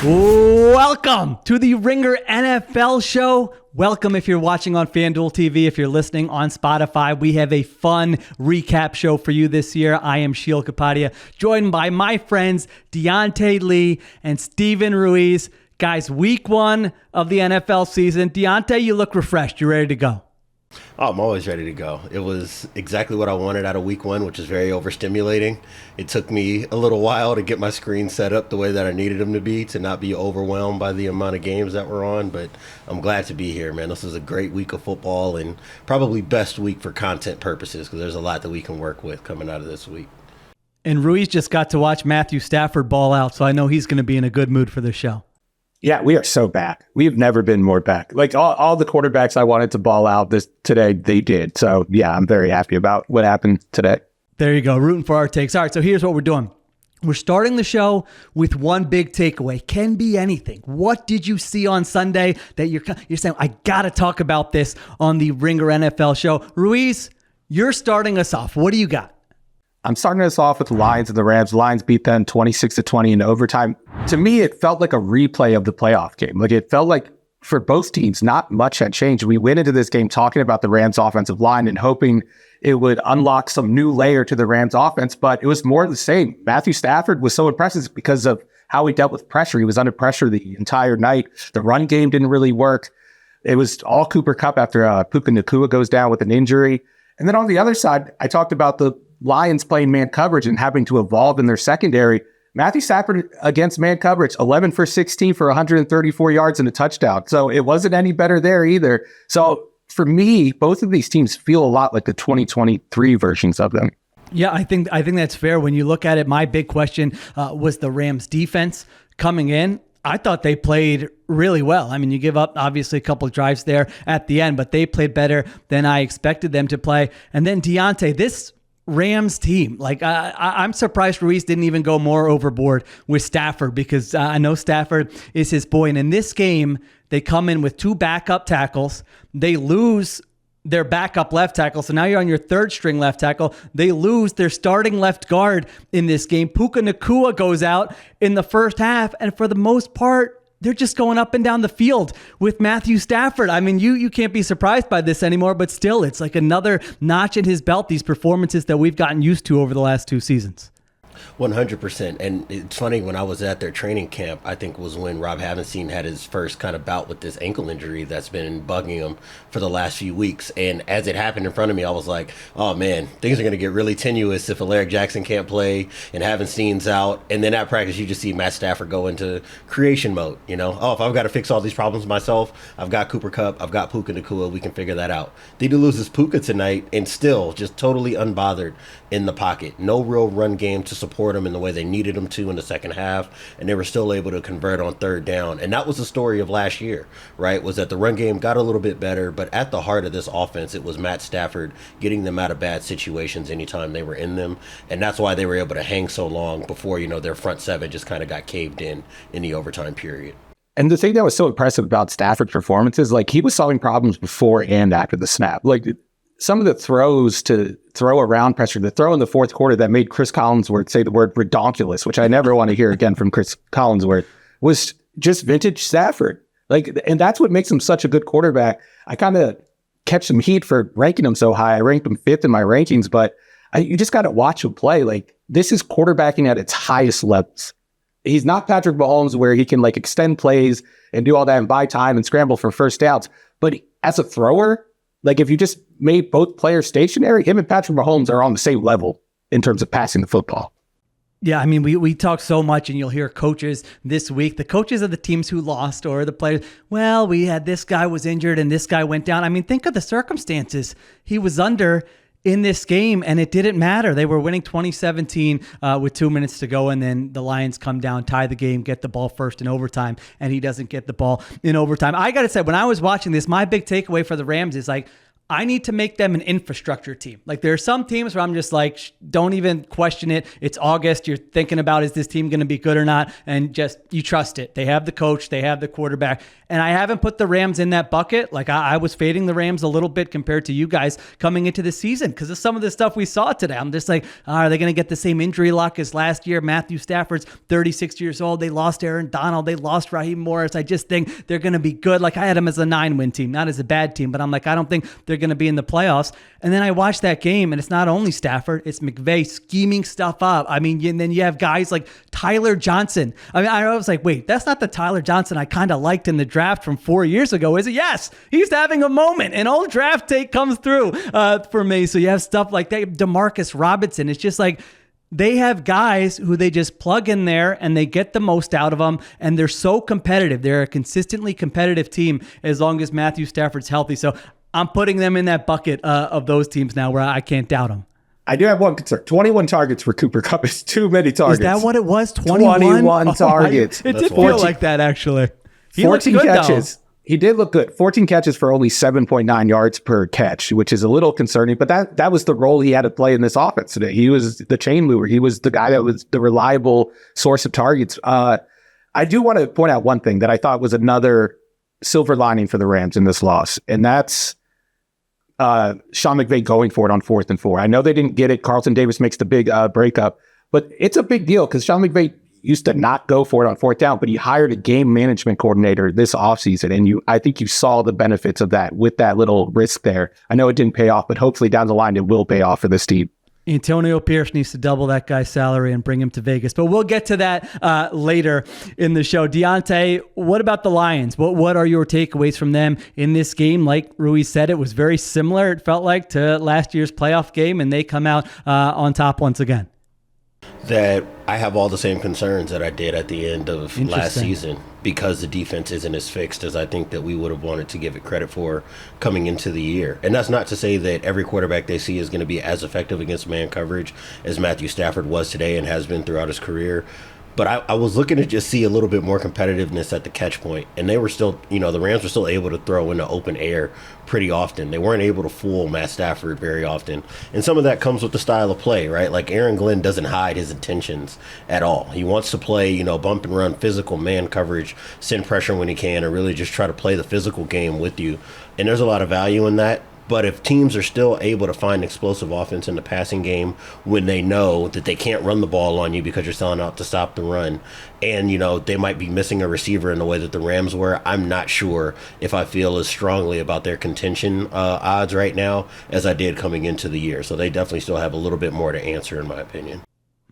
Welcome to the Ringer NFL show. Welcome if you're watching on FanDuel TV, if you're listening on Spotify. We have a fun recap show for you this year. I am Sheil Kapadia, joined by my friends Diante Lee and Steven Ruiz. Guys, week one of the NFL season. Diante, you look refreshed. You ready to go? Oh, I'm always ready to go. It was exactly what I wanted out of week one, which is very overstimulating. It took me a little while to get my screen set up the way that I needed them to be, to not be overwhelmed by the amount of games that were on. But I'm glad to be here, man. This is a great week of football and probably best week for content purposes because there's a lot that we can work with coming out of this week. And Ruiz just got to watch Matthew Stafford ball out, so I know he's going to be in a good mood for this show. Yeah, we are so back. We've never been more back. Like all the quarterbacks I wanted to ball out today, they did. So yeah, I'm very happy about what happened today. There you go, rooting for our takes. All right, so here's what we're doing. We're starting the show with one big takeaway. Can be anything. What did you see on Sunday that you're saying, I got to talk about this on the Ringer NFL show? Ruiz, you're starting us off. What do you got? I'm starting us off with the Lions and the Rams. Lions beat them 26-20 in overtime. To me, it felt like a replay of the playoff game. Like it felt like for both teams, not much had changed. We went into this game talking about the Rams offensive line and hoping it would unlock some new layer to the Rams offense, but it was more of the same. Matthew Stafford was so impressive because of how he dealt with pressure. He was under pressure the entire night. The run game didn't really work. It was all Cooper Kupp after Puka Nacua goes down with an injury. And then on the other side, I talked about the Lions playing man coverage and having to evolve in their secondary. Matthew Stafford against man coverage, 11 for 16 for 134 yards and a touchdown. So it wasn't any better there either. So for me, both of these teams feel a lot like the 2023 versions of them. Yeah, I think that's fair. When you look at it, my big question was the Rams defense coming in. I thought they played really well. I mean, you give up obviously a couple of drives there at the end, but they played better than I expected them to play. And then Diante, this Rams team, like I'm surprised Ruiz didn't even go more overboard with Stafford because I know Stafford is his boy. And in this game, they come in with two backup tackles. They lose their backup left tackle. So now you're on your third string left tackle. They lose their starting left guard in this game. Puka Nacua goes out in the first half. And for the most part, they're just going up and down the field with Matthew Stafford. I mean, you can't be surprised by this anymore, but still, it's like another notch in his belt, these performances that we've gotten used to over the last two seasons. 100%. And it's funny, when I was at their training camp, I think was when Rob Havenstein had his first kind of bout with this ankle injury that's been bugging him for the last few weeks. And as it happened in front of me, I was like, oh man, things are going to get really tenuous if Alaric Jackson can't play and Havenstein's out. And then at practice, you just see Matt Stafford go into creation mode. You know, oh, if I've got to fix all these problems myself, I've got Cooper Kupp, I've got Puka Nacua, we can figure that out. They do lose his Puka tonight and still just totally unbothered in the pocket. No real run game to support him in the way they needed him to in the second half, and they were still able to convert on third down. And that was the story of last year, right? Was that the run game got a little bit better, but at the heart of this offense, it was Matt Stafford getting them out of bad situations anytime they were in them. And that's why they were able to hang so long before, their front seven just kind of got caved in the overtime period. And the thing that was so impressive about Stafford's performance is like he was solving problems before and after the snap. Like some of the throws to throw around pressure, the throw in the fourth quarter that made Chris Collinsworth say the word redonkulous, which I never want to hear again from Chris Collinsworth, was just vintage Stafford. Like, and that's what makes him such a good quarterback. I kind of catch some heat for ranking him so high. I ranked him 5th in my rankings, but you just got to watch him play. Like, this is quarterbacking at its highest levels. He's not Patrick Mahomes where he can like extend plays and do all that and buy time and scramble for first downs. But as a thrower, like if you just made both players stationary, him and Patrick Mahomes are on the same level in terms of passing the football. Yeah, I mean, we talk so much, and you'll hear coaches this week, the coaches of the teams who lost or the players, well, we had this guy was injured and this guy went down. I mean, think of the circumstances he was under in this game, and it didn't matter. They were winning 2017 with 2 minutes to go, and then the Lions come down, tie the game, get the ball first in overtime, and he doesn't get the ball in overtime. I got to say, when I was watching this, my big takeaway for the Rams is like, I need to make them an infrastructure team. Like there are some teams where I'm just like, don't even question it. It's August. You're thinking about, is this team going to be good or not? And just, you trust it. They have the coach. They have the quarterback. And I haven't put the Rams in that bucket. Like I was fading the Rams a little bit compared to you guys coming into the season because of some of the stuff we saw today. I'm just like, are they going to get the same injury luck as last year? Matthew Stafford's 36 years old. They lost Aaron Donald. They lost Raheem Morris. I just think they're going to be good. Like I had them as a 9-win team, not as a bad team, but I'm like, I don't think they're going to be in the playoffs. And then I watched that game, and it's not only Stafford, it's McVay scheming stuff up. I mean, and then you have guys like Tyler Johnson. I mean, I was like, wait, that's not the Tyler Johnson I kind of liked in the draft from 4 years ago, is it? Yes, he's having a moment. An old draft take comes through for me. So you have stuff like that. DeMarcus Robinson. It's just like, they have guys who they just plug in there and they get the most out of them. And they're so competitive. They're a consistently competitive team as long as Matthew Stafford's healthy. So I'm putting them in that bucket of those teams now where I can't doubt them. I do have one concern. 21 targets for Cooper Kupp is too many targets. Is that what it was? 21 targets. It did feel like that, actually. He 14 looked good, catches. Though. He did look good. 14 catches for only 7.9 yards per catch, which is a little concerning. But that was the role he had to play in this offense today. He was the chain mover. He was the guy that was the reliable source of targets. I do want to point out one thing that I thought was another silver lining for the Rams in this loss, and that's Sean McVay going for it on 4th and 4. I know they didn't get it. Carlton Davis makes the big breakup, but it's a big deal because Sean McVay used to not go for it on 4th down, but he hired a game management coordinator this offseason, and I think you saw the benefits of that with that little risk there. I know it didn't pay off, but hopefully down the line it will pay off for this team. Antonio Pierce needs to double that guy's salary and bring him to Vegas. But we'll get to that later in the show. Diante, what about the Lions? What are your takeaways from them in this game? Like Ruiz said, it was very similar, it felt like, to last year's playoff game, and they come out on top once again. That I have all the same concerns that I did at the end of last season because the defense isn't as fixed as I think that we would have wanted to give it credit for coming into the year. And that's not to say that every quarterback they see is going to be as effective against man coverage as Matthew Stafford was today and has been throughout his career. But I was looking to just see a little bit more competitiveness at the catch point. And they were still, the Rams were still able to throw into open air pretty often. They weren't able to fool Matt Stafford very often. And some of that comes with the style of play, right? Like Aaron Glenn doesn't hide his intentions at all. He wants to play, bump and run, physical man coverage, send pressure when he can, and really just try to play the physical game with you. And there's a lot of value in that. But if teams are still able to find explosive offense in the passing game when they know that they can't run the ball on you because you're selling out to stop the run, and, they might be missing a receiver in the way that the Rams were, I'm not sure if I feel as strongly about their contention odds right now as I did coming into the year. So they definitely still have a little bit more to answer, in my opinion.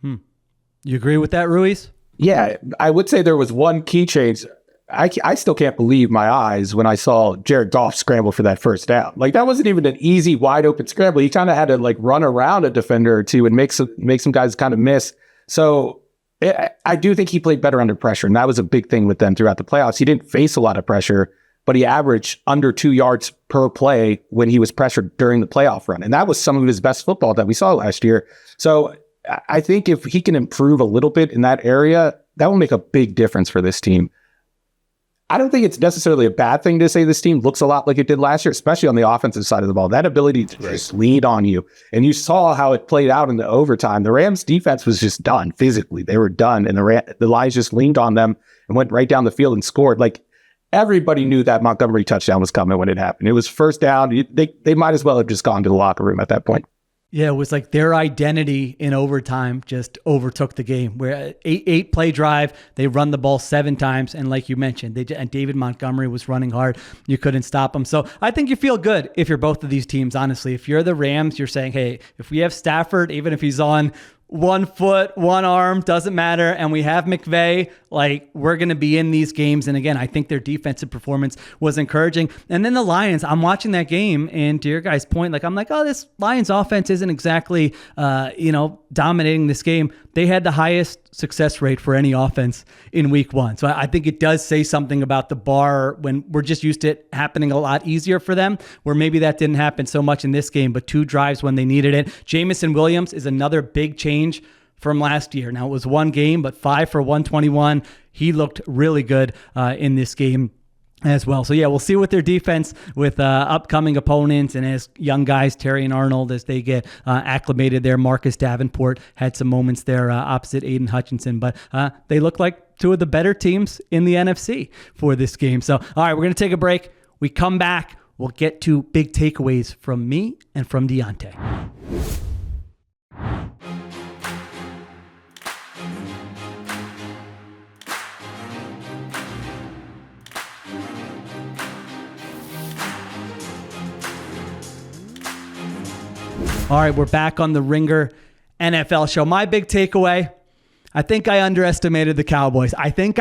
You agree with that, Ruiz? Yeah, I would say there was one key change. I still can't believe my eyes when I saw Jared Goff scramble for that first down. Like, that wasn't even an easy, wide open scramble. He kind of had to run around a defender or two and make some guys kind of miss. So I do think he played better under pressure, and that was a big thing with them throughout the playoffs. He didn't face a lot of pressure, but he averaged under 2 yards per play when he was pressured during the playoff run. And that was some of his best football that we saw last year. So I think if he can improve a little bit in that area, that will make a big difference for this team. I don't think it's necessarily a bad thing to say this team looks a lot like it did last year, especially on the offensive side of the ball. That ability to just lead on you. And you saw how it played out in the overtime. The Rams defense was just done physically. They were done. And the Lions just leaned on them and went right down the field and scored. Like, everybody knew that Montgomery touchdown was coming when it happened. It was first down. They might as well have just gone to the locker room at that point. Yeah, it was like their identity in overtime just overtook the game. Where eight play drive, they run the ball 7 times, and like you mentioned, and David Montgomery was running hard. You couldn't stop him. So I think you feel good if you're both of these teams. Honestly, if you're the Rams, you're saying, hey, if we have Stafford, even if he's on 1 foot, 1 arm, doesn't matter. And we have McVay, we're going to be in these games. And again, I think their defensive performance was encouraging. And then the Lions, I'm watching that game, and to your guys' point, I'm like, oh, this Lions offense isn't exactly, dominating this game. They had the highest success rate for any offense in week 1. So I think it does say something about the bar when we're just used to it happening a lot easier for them, where maybe that didn't happen so much in this game, but 2 drives when they needed it. Jamison Williams is another big change from last year. Now, it was 1 game, but 5 for 121. He looked really good in this game. as well. So yeah, we'll see with their defense with upcoming opponents and as young guys, Terry and Arnold, as they get acclimated there. Marcus Davenport had some moments there opposite Aiden Hutchinson, but they look like two of the better teams in the NFC for this game. So, all right, we're going to take a break. We come back. We'll get to big takeaways from me and from Diante. All right, we're back on the Ringer NFL show. My big takeaway, I think I underestimated the Cowboys. I think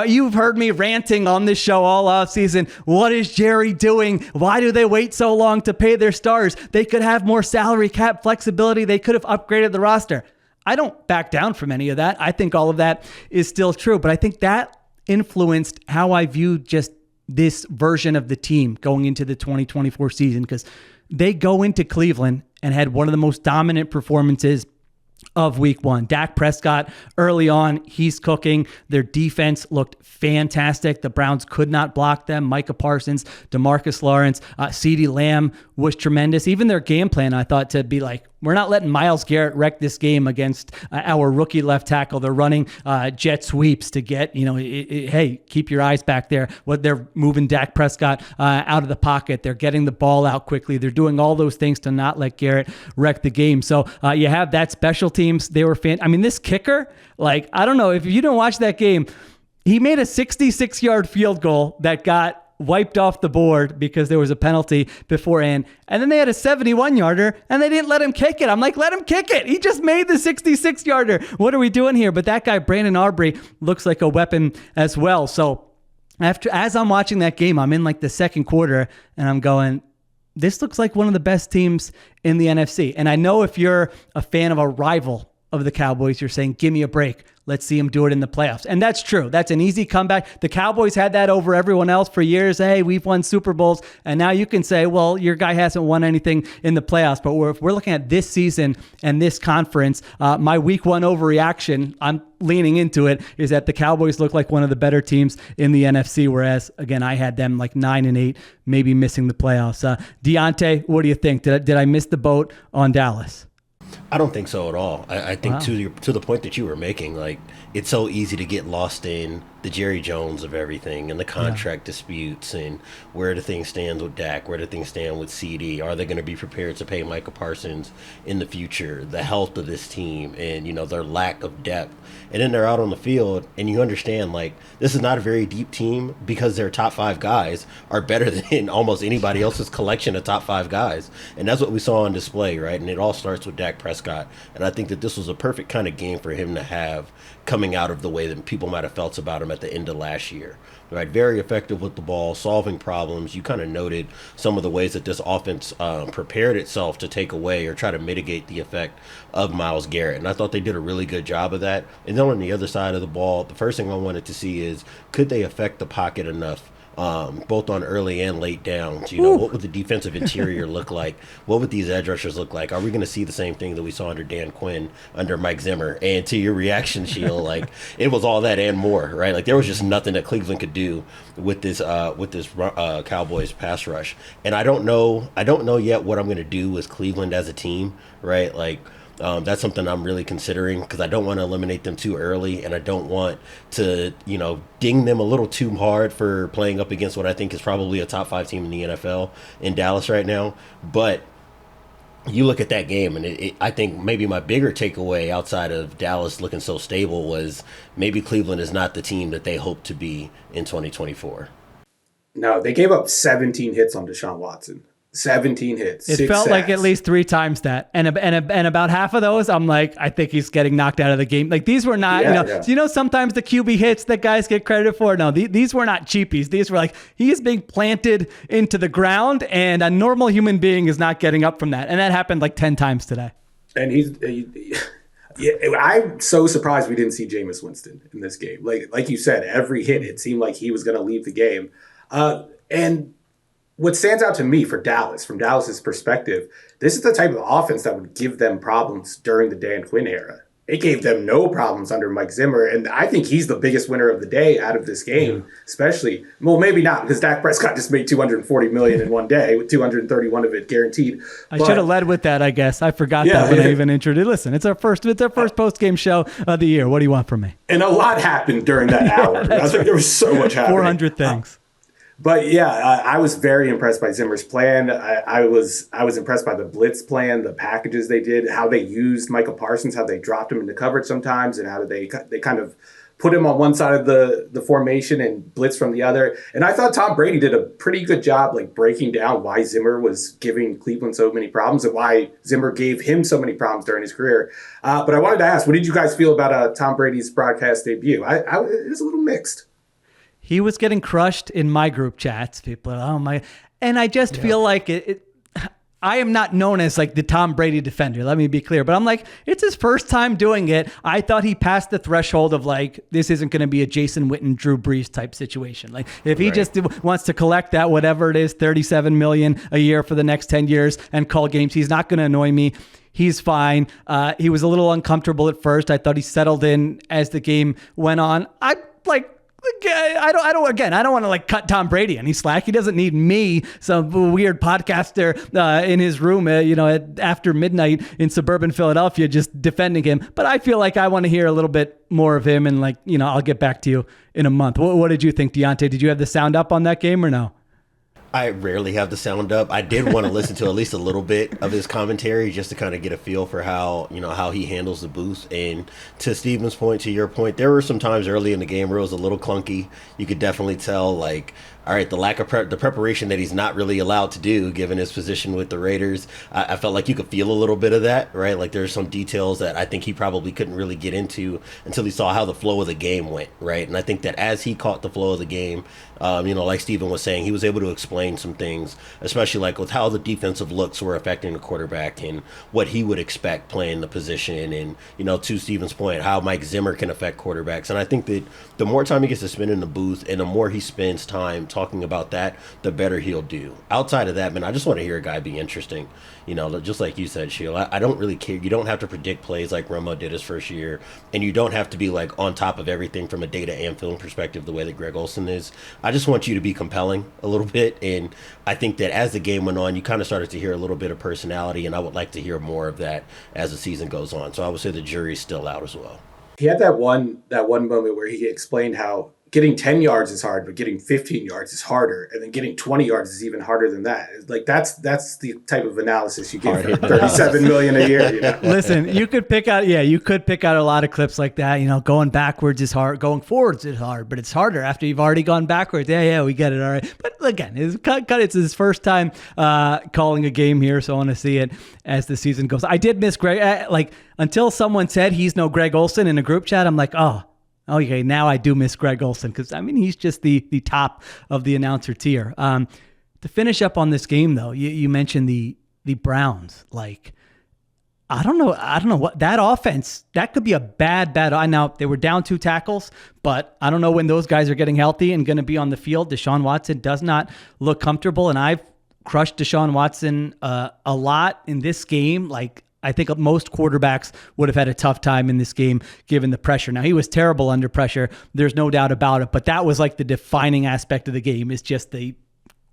you've heard me ranting on this show all offseason. What is Jerry doing? Why do they wait so long to pay their stars? They could have more salary cap flexibility. They could have upgraded the roster. I don't back down from any of that. I think all of that is still true, but I think that influenced how I viewed just this version of the team going into the 2024 season, because they go into Cleveland and had one of the most dominant performances of week one. Dak Prescott early on, he's cooking. Their defense looked fantastic. The Browns could not block them. Micah Parsons, DeMarcus Lawrence, CeeDee Lamb was tremendous. Even their game plan, I thought, to be like, we're not letting Myles Garrett wreck this game against our rookie left tackle. They're running jet sweeps to get, hey, keep your eyes back there. They're moving Dak Prescott out of the pocket. They're getting the ball out quickly. They're doing all those things to not let Garrett wreck the game. So you have that special teams. They were this kicker, I don't know if you didn't watch that game, he made a 66-yard field goal that got wiped off the board because there was a penalty beforehand. And then they had a 71-yarder and they didn't let him kick it. I'm like, let him kick it. He just made the 66-yarder. What are we doing here? But that guy, Brandon Aubrey, looks like a weapon as well. So as I'm watching that game, I'm in the second quarter and I'm going, this looks like one of the best teams in the NFC. And I know if you're a fan of a rival of the Cowboys, you're saying, give me a break. Let's see him do it in the playoffs. And that's true. That's an easy comeback. The Cowboys had that over everyone else for years. Hey, we've won Super Bowls. And now you can say, well, your guy hasn't won anything in the playoffs. But if we're looking at this season and this conference, my week one overreaction, I'm leaning into it, is that the Cowboys look like one of the better teams in the NFC. Whereas, again, I had them 9-8, maybe missing the playoffs. Diante, what do you think? Did I miss the boat on Dallas? I don't think so at all. I think to the point that you were making, it's so easy to get lost in the Jerry Jones of everything and the contract disputes and where do things stand with Dak, where do things stand with CD, are they going to be prepared to pay Micah Parsons in the future, the health of this team and, their lack of depth. And then they're out on the field and you understand, this is not a very deep team because their top five guys are better than almost anybody else's collection of top five guys. And that's what we saw on display, right? And it all starts with Dak Prescott. And I think that this was a perfect kind of game for him to have coming out of the way that people might have felt about him at the end of last year, right? Very effective with the ball, solving problems. You kind of noted some of the ways that this offense prepared itself to take away or try to mitigate the effect of Myles Garrett. And I thought they did a really good job of that. And then on the other side of the ball, the first thing I wanted to see is, could they affect the pocket enough, both on early and late downs? What would the defensive interior look like? What would these edge rushers look like? Are we going to see the same thing that we saw under Dan Quinn, under Mike Zimmer? And to your reaction, Sheil, it was all that and more, right? There was just nothing that Cleveland could do with this Cowboys pass rush. And I don't know yet what I'm going to do with Cleveland as a team, right? That's something I'm really considering because I don't want to eliminate them too early and I don't want to, ding them a little too hard for playing up against what I think is probably a top 5 team in the NFL in Dallas right now. But you look at that game and I think maybe my bigger takeaway outside of Dallas looking so stable was maybe Cleveland is not the team that they hope to be in 2024. No, they gave up 17 hits on Deshaun Watson. 17 hits. It felt like at least 3 times that. And about half of those, I'm like, I think he's getting knocked out of the game. These were not, sometimes the QB hits that guys get credit for. No, these were not cheapies. These were he is being planted into the ground and a normal human being is not getting up from that. And that happened 10 times today. And I'm so surprised we didn't see Jameis Winston in this game. Like you said, every hit, it seemed like he was going to leave the game. And what stands out to me from Dallas's perspective, this is the type of offense that would give them problems during the Dan Quinn era. it gave them no problems under Mike Zimmer. And I think he's the biggest winner of the day out of this game, especially. Well, maybe not, because Dak Prescott just made $240 million in one day, with 231 of it guaranteed. I should have led with that, I guess. I forgot that when I even introduced. Listen, it's our first post-game show of the year. What do you want from me? And a lot happened during that hour. I think there was so much happening. 400 things. But yeah, I was very impressed by Zimmer's plan. I was impressed by the blitz plan, the packages they did, how they used Michael Parsons, how they dropped him into coverage sometimes, and how they kind of put him on one side of the formation and blitz from the other. And I thought Tom Brady did a pretty good job, like breaking down why Zimmer was giving Cleveland so many problems and why Zimmer gave him so many problems during his career. But I wanted to ask, what did you guys feel about Tom Brady's broadcast debut? It was a little mixed. He was getting crushed in my group chats. People are, oh my. And I just feel like I am not known as like the Tom Brady defender. Let me be clear. But I'm like, it's his first time doing it. I thought he passed the threshold of like, this isn't going to be a Jason Witten, Drew Brees type situation. Like if he just wants to collect that, whatever it is, $37 million a year for the next 10 years and call games, he's not going to annoy me. He's fine. He was a little uncomfortable at first. I thought he settled in as the game went on. I don't want to like cut Tom Brady any slack. He doesn't need me, some weird podcaster in his room, after midnight in suburban Philadelphia, just defending him. But I feel like I want to hear a little bit more of him, and I'll get back to you in a month. What did you think, Diante? Did you have the sound up on that game or no? I rarely have the sound up. I did want to listen to at least a little bit of his commentary just to kind of get a feel for how he handles the booth. And to Steven's point, to your point, there were some times early in the game where it was a little clunky. You could definitely tell, like, all right, the lack of the preparation that he's not really allowed to do, given his position with the Raiders. I felt like you could feel a little bit of that, right? Like there's some details that I think he probably couldn't really get into until he saw how the flow of the game went, right? And I think that as he caught the flow of the game, like Steven was saying, he was able to explain some things, especially like with how the defensive looks were affecting the quarterback and what he would expect playing the position. And, to Steven's point, how Mike Zimmer can affect quarterbacks. And I think that the more time he gets to spend in the booth and the more he spends time talking about that, the better he'll do. Outside of that, man, I just want to hear a guy be interesting. Just like you said, Sheil, I don't really care. You don't have to predict plays like Romo did his first year, and you don't have to be like on top of everything from a data and film perspective the way that Greg Olsen is. I just want you to be compelling a little bit, and I think that as the game went on, you kind of started to hear a little bit of personality, and I would like to hear more of that as the season goes on. So I would say the jury's still out as well. He had that one moment where he explained how getting 10 yards is hard, but getting 15 yards is harder. And then getting 20 yards is even harder than that. Like that's the type of analysis you get for $37 million a year. Listen, you could pick out a lot of clips like that. Going backwards is hard, going forwards is hard, but it's harder after you've already gone backwards. Yeah, we get it. All right. But again, it's his first time calling a game here. So I want to see it as the season goes. I did miss Greg. Until someone said he's no Greg Olsen in a group chat, I'm like, oh, okay, now I do miss Greg Olsen because, he's just the top of the announcer tier. To finish up on this game, though, you mentioned the Browns. Like, I don't know what that offense, that could be a bad. Now, they were down 2 tackles, but I don't know when those guys are getting healthy and going to be on the field. Deshaun Watson does not look comfortable, and I've crushed Deshaun Watson a lot in this game. Like, I think most quarterbacks would have had a tough time in this game given the pressure. Now, he was terrible under pressure. There's no doubt about it. But that was like the defining aspect of the game, is just the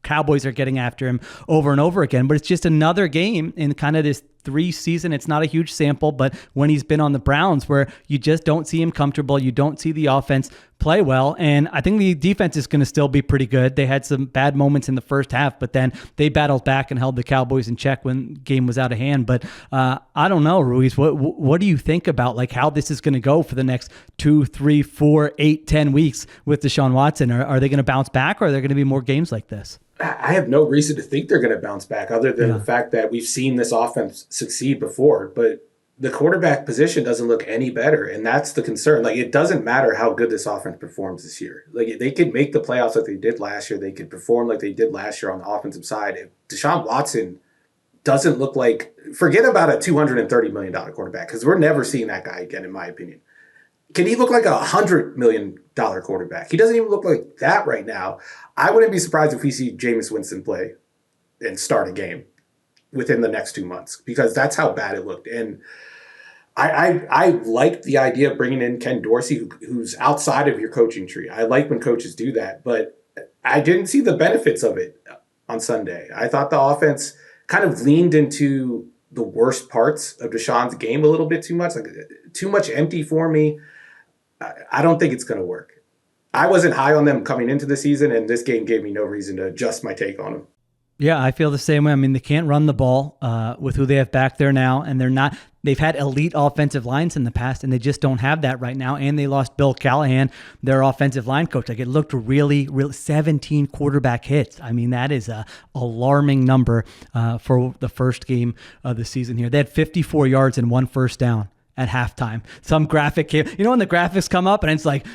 Cowboys are getting after him over and over again. But it's just another game in kind of this 3 season. It's not a huge sample, but when he's been on the Browns, where you just don't see him comfortable, you don't see the offense play well. And I think the defense is going to still be pretty good. They had some bad moments in the first half, but then they battled back and held the Cowboys in check when the game was out of hand. But I don't know, Ruiz, what do you think about like how this is going to go for the next 2, 3, 4, 8, 10 weeks with Deshaun Watson? Are they going to bounce back, or are there going to be more games like this? I have no reason to think they're going to bounce back other than the fact that we've seen this offense succeed before. But the quarterback position doesn't look any better, and that's the concern. Like, it doesn't matter how good this offense performs this year. Like, they could make the playoffs like they did last year. They could perform like they did last year on the offensive side. If Deshaun Watson doesn't look like – forget about a $230 million quarterback, because we're never seeing that guy again, in my opinion. Can he look like a $100 million quarterback? He doesn't even look like that right now. I wouldn't be surprised if we see Jameis Winston play and start a game within the next 2 months, because that's how bad it looked. And I like the idea of bringing in Ken Dorsey, who's outside of your coaching tree. I like when coaches do that, but I didn't see the benefits of it on Sunday. I thought the offense kind of leaned into the worst parts of Deshaun's game a little bit too much, like too much empty for me. I don't think it's going to work. I wasn't high on them coming into the season, and this game gave me no reason to adjust my take on them. Yeah, I feel the same way. I mean, they can't run the ball with who they have back there now, and they've had elite offensive lines in the past, and they just don't have that right now. And they lost Bill Callahan, their offensive line coach. Like, it looked really 17 quarterback hits. I mean, that is a alarming number for the first game of the season here. They had 54 yards and 1 first down at halftime. Some graphic came, when the graphics come up and it's like,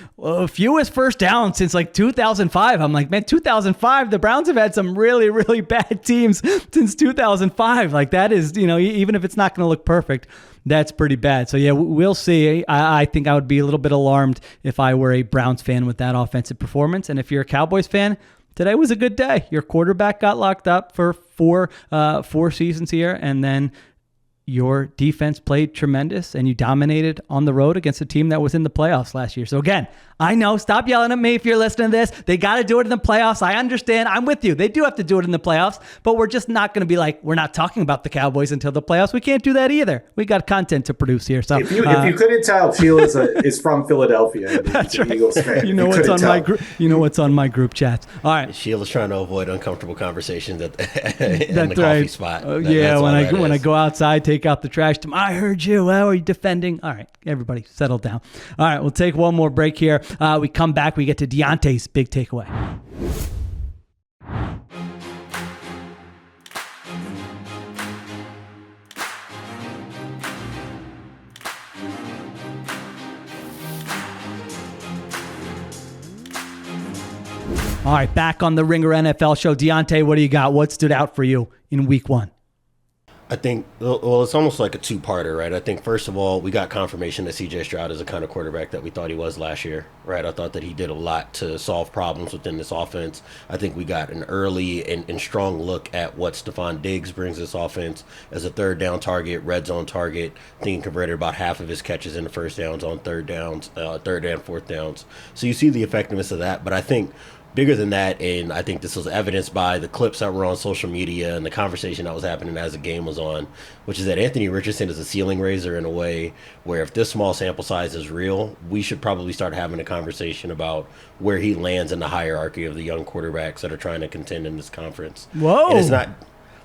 fewest first down since like 2005. I'm like, man, 2005, the Browns have had some really, really bad teams since 2005. Like, that is, even if it's not going to look perfect, that's pretty bad. So yeah, we'll see. I think I would be a little bit alarmed if I were a Browns fan with that offensive performance. And if you're a Cowboys fan, today was a good day. Your quarterback got locked up for four seasons here, and then your defense played tremendous, and you dominated on the road against a team that was in the playoffs last year. So again, I know, stop yelling at me if you're listening to this. They got to do it in the playoffs. I understand. I'm with you. They do have to do it in the playoffs, but we're just not going to be like, we're not talking about the Cowboys until the playoffs. We can't do that either. We got content to produce here. So if you couldn't tell, Sheil is from Philadelphia. That's right. Eagles fan. You know what's on my group. You know what's on my group chats. All right. Sheil is trying to avoid uncomfortable conversations at the coffee spot. When I go outside, take out the trash. I heard you. How are you defending? All right, everybody, settle down. All right, we'll take one more break here. We come back. We get to Diante's big takeaway. All right, back on the Ringer NFL show. Diante, what do you got? What stood out for you in week 1? I think, well, it's almost like a two-parter, right? I think, first of all, we got confirmation that C.J. Stroud is the kind of quarterback that we thought he was last year, right? I thought that he did a lot to solve problems within this offense. I think we got an early and strong look at what Stephon Diggs brings this offense as a third down target, red zone target. I think he converted about half of his catches into first downs on third and fourth downs. So you see the effectiveness of that. But I think bigger than that, and I think this was evidenced by the clips that were on social media and the conversation that was happening as the game was on, which is that Anthony Richardson is a ceiling raiser in a way where if this small sample size is real, we should probably start having a conversation about where he lands in the hierarchy of the young quarterbacks that are trying to contend in this conference. Whoa. And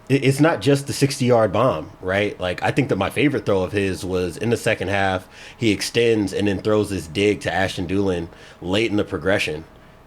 it's not just the 60-yard bomb, right? Like, I think that my favorite throw of his was in the second half. He extends and then throws this dig to Ashton Dulin late in the progression.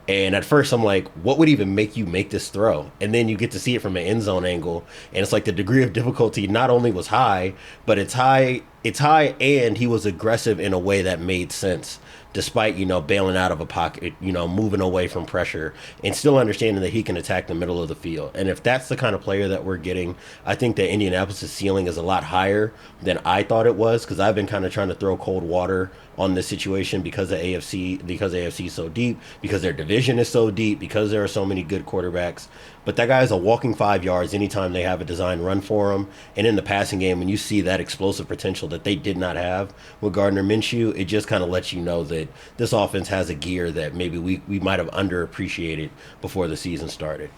And at first I'm like, what would even make you make this throw? And then you get to see it from an end zone angle. And it's like the degree of difficulty not only was high, but it's high and he was aggressive in a way that made sense. Despite, bailing out of a pocket, moving away from pressure and still understanding that he can attack the middle of the field. And if that's the kind of player that we're getting, I think that Indianapolis' ceiling is a lot higher than I thought it was, because I've been kind of trying to throw cold water on this situation because AFC is so deep, because their division is so deep, because there are so many good quarterbacks. But that guy is a walking 5 yards anytime they have a designed run for him. And in the passing game, when you see that explosive potential that they did not have with Gardner Minshew, it just kind of lets you know that this offense has a gear that maybe we might have underappreciated before the season started.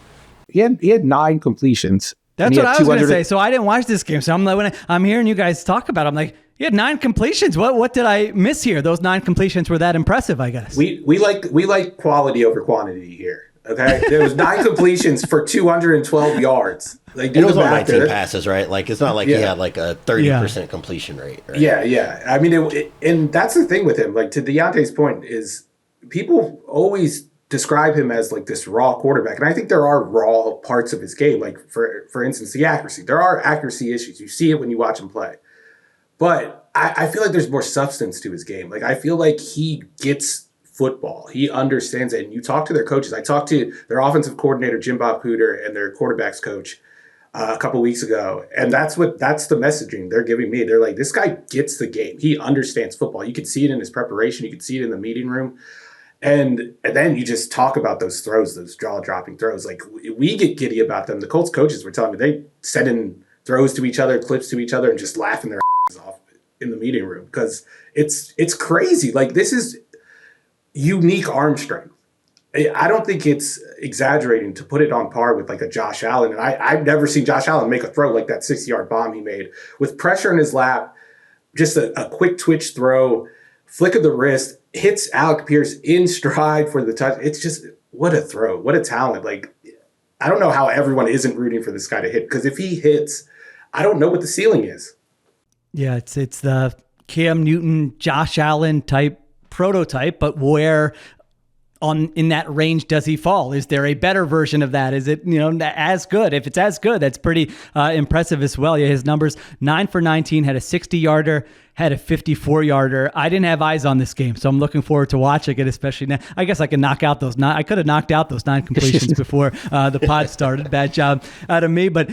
He had 9 completions. That's what I was going to say. So I didn't watch this game. So I'm like, when I'm hearing you guys talk about it, I'm like, he had 9 completions. What did I miss here? Those 9 completions were that impressive, I guess. We like quality over quantity here. Okay, there was 9 completions for 212 yards. Like, it was on 19 passes, right? Like, it's not like he had like a 30% completion rate. Right? Yeah. I mean, and that's the thing with him. Like, to Diante's point, is people always describe him as like this raw quarterback, and I think there are raw parts of his game. Like, for instance, the accuracy. There are accuracy issues. You see it when you watch him play, but I feel like there's more substance to his game. Like, I feel like he gets football. He understands it. And you talk to their coaches. I talked to their offensive coordinator, Jim Bob Cooter, and their quarterbacks coach a couple weeks ago. And that's the messaging they're giving me. They're like, this guy gets the game. He understands football. You could see it in his preparation. You could see it in the meeting room. And then you just talk about those throws, those jaw-dropping throws. Like, we get giddy about them. The Colts coaches were telling me they send in throws to each other, clips to each other, and just laughing their asses off. in the meeting room because it's crazy. Like, this is unique arm strength. I don't think it's exaggerating to put it on par with like a Josh Allen. And I've never seen Josh Allen make a throw like that 60-yard bomb he made with pressure in his lap, just a quick twitch throw, flick of the wrist, hits Alec Pierce in stride for the touch. It's just, what a throw, what a talent. Like, I don't know how everyone isn't rooting for this guy to hit, because if he hits, I don't know what the ceiling is. Yeah, it's the Cam Newton, Josh Allen type prototype, but where in that range does he fall? Is there a better version of that? Is it, as good? If it's as good, that's pretty impressive as well. Yeah, his numbers, 9 for 19, had a 60-yarder, had a 54-yarder. I didn't have eyes on this game, so I'm looking forward to watching it, especially now. I guess I can knock out those I could have knocked out those 9 completions before the pod started. Bad job out of me, but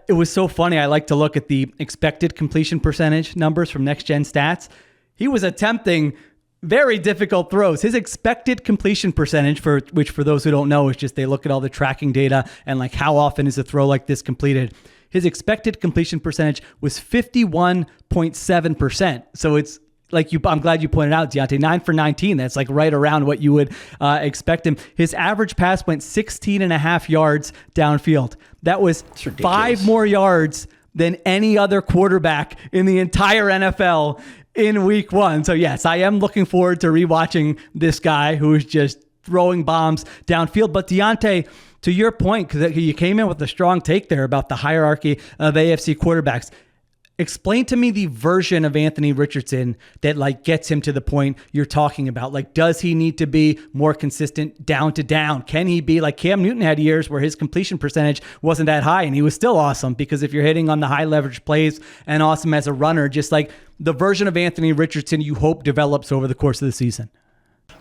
it was so funny. I like to look at the expected completion percentage numbers from Next Gen Stats. He was attempting very difficult throws. His expected completion percentage, which for those who don't know is just they look at all the tracking data and like how often is a throw like this completed. His expected completion percentage was 51.7%. So it's like I'm glad you pointed out, Diante, 9 for 19. That's like right around what you would expect him. His average pass went 16 and a half yards downfield. That was 5 more yards than any other quarterback in the entire NFL in week 1. So yes, I am looking forward to rewatching this guy who is just throwing bombs downfield. But Diante, to your point, because you came in with a strong take there about the hierarchy of AFC quarterbacks. Explain to me the version of Anthony Richardson that like gets him to the point you're talking about. Like, does he need to be more consistent down to down? Can he be like Cam Newton had years where his completion percentage wasn't that high and he was still awesome? Because if you're hitting on the high leverage plays and awesome as a runner, just like the version of Anthony Richardson you hope develops over the course of the season.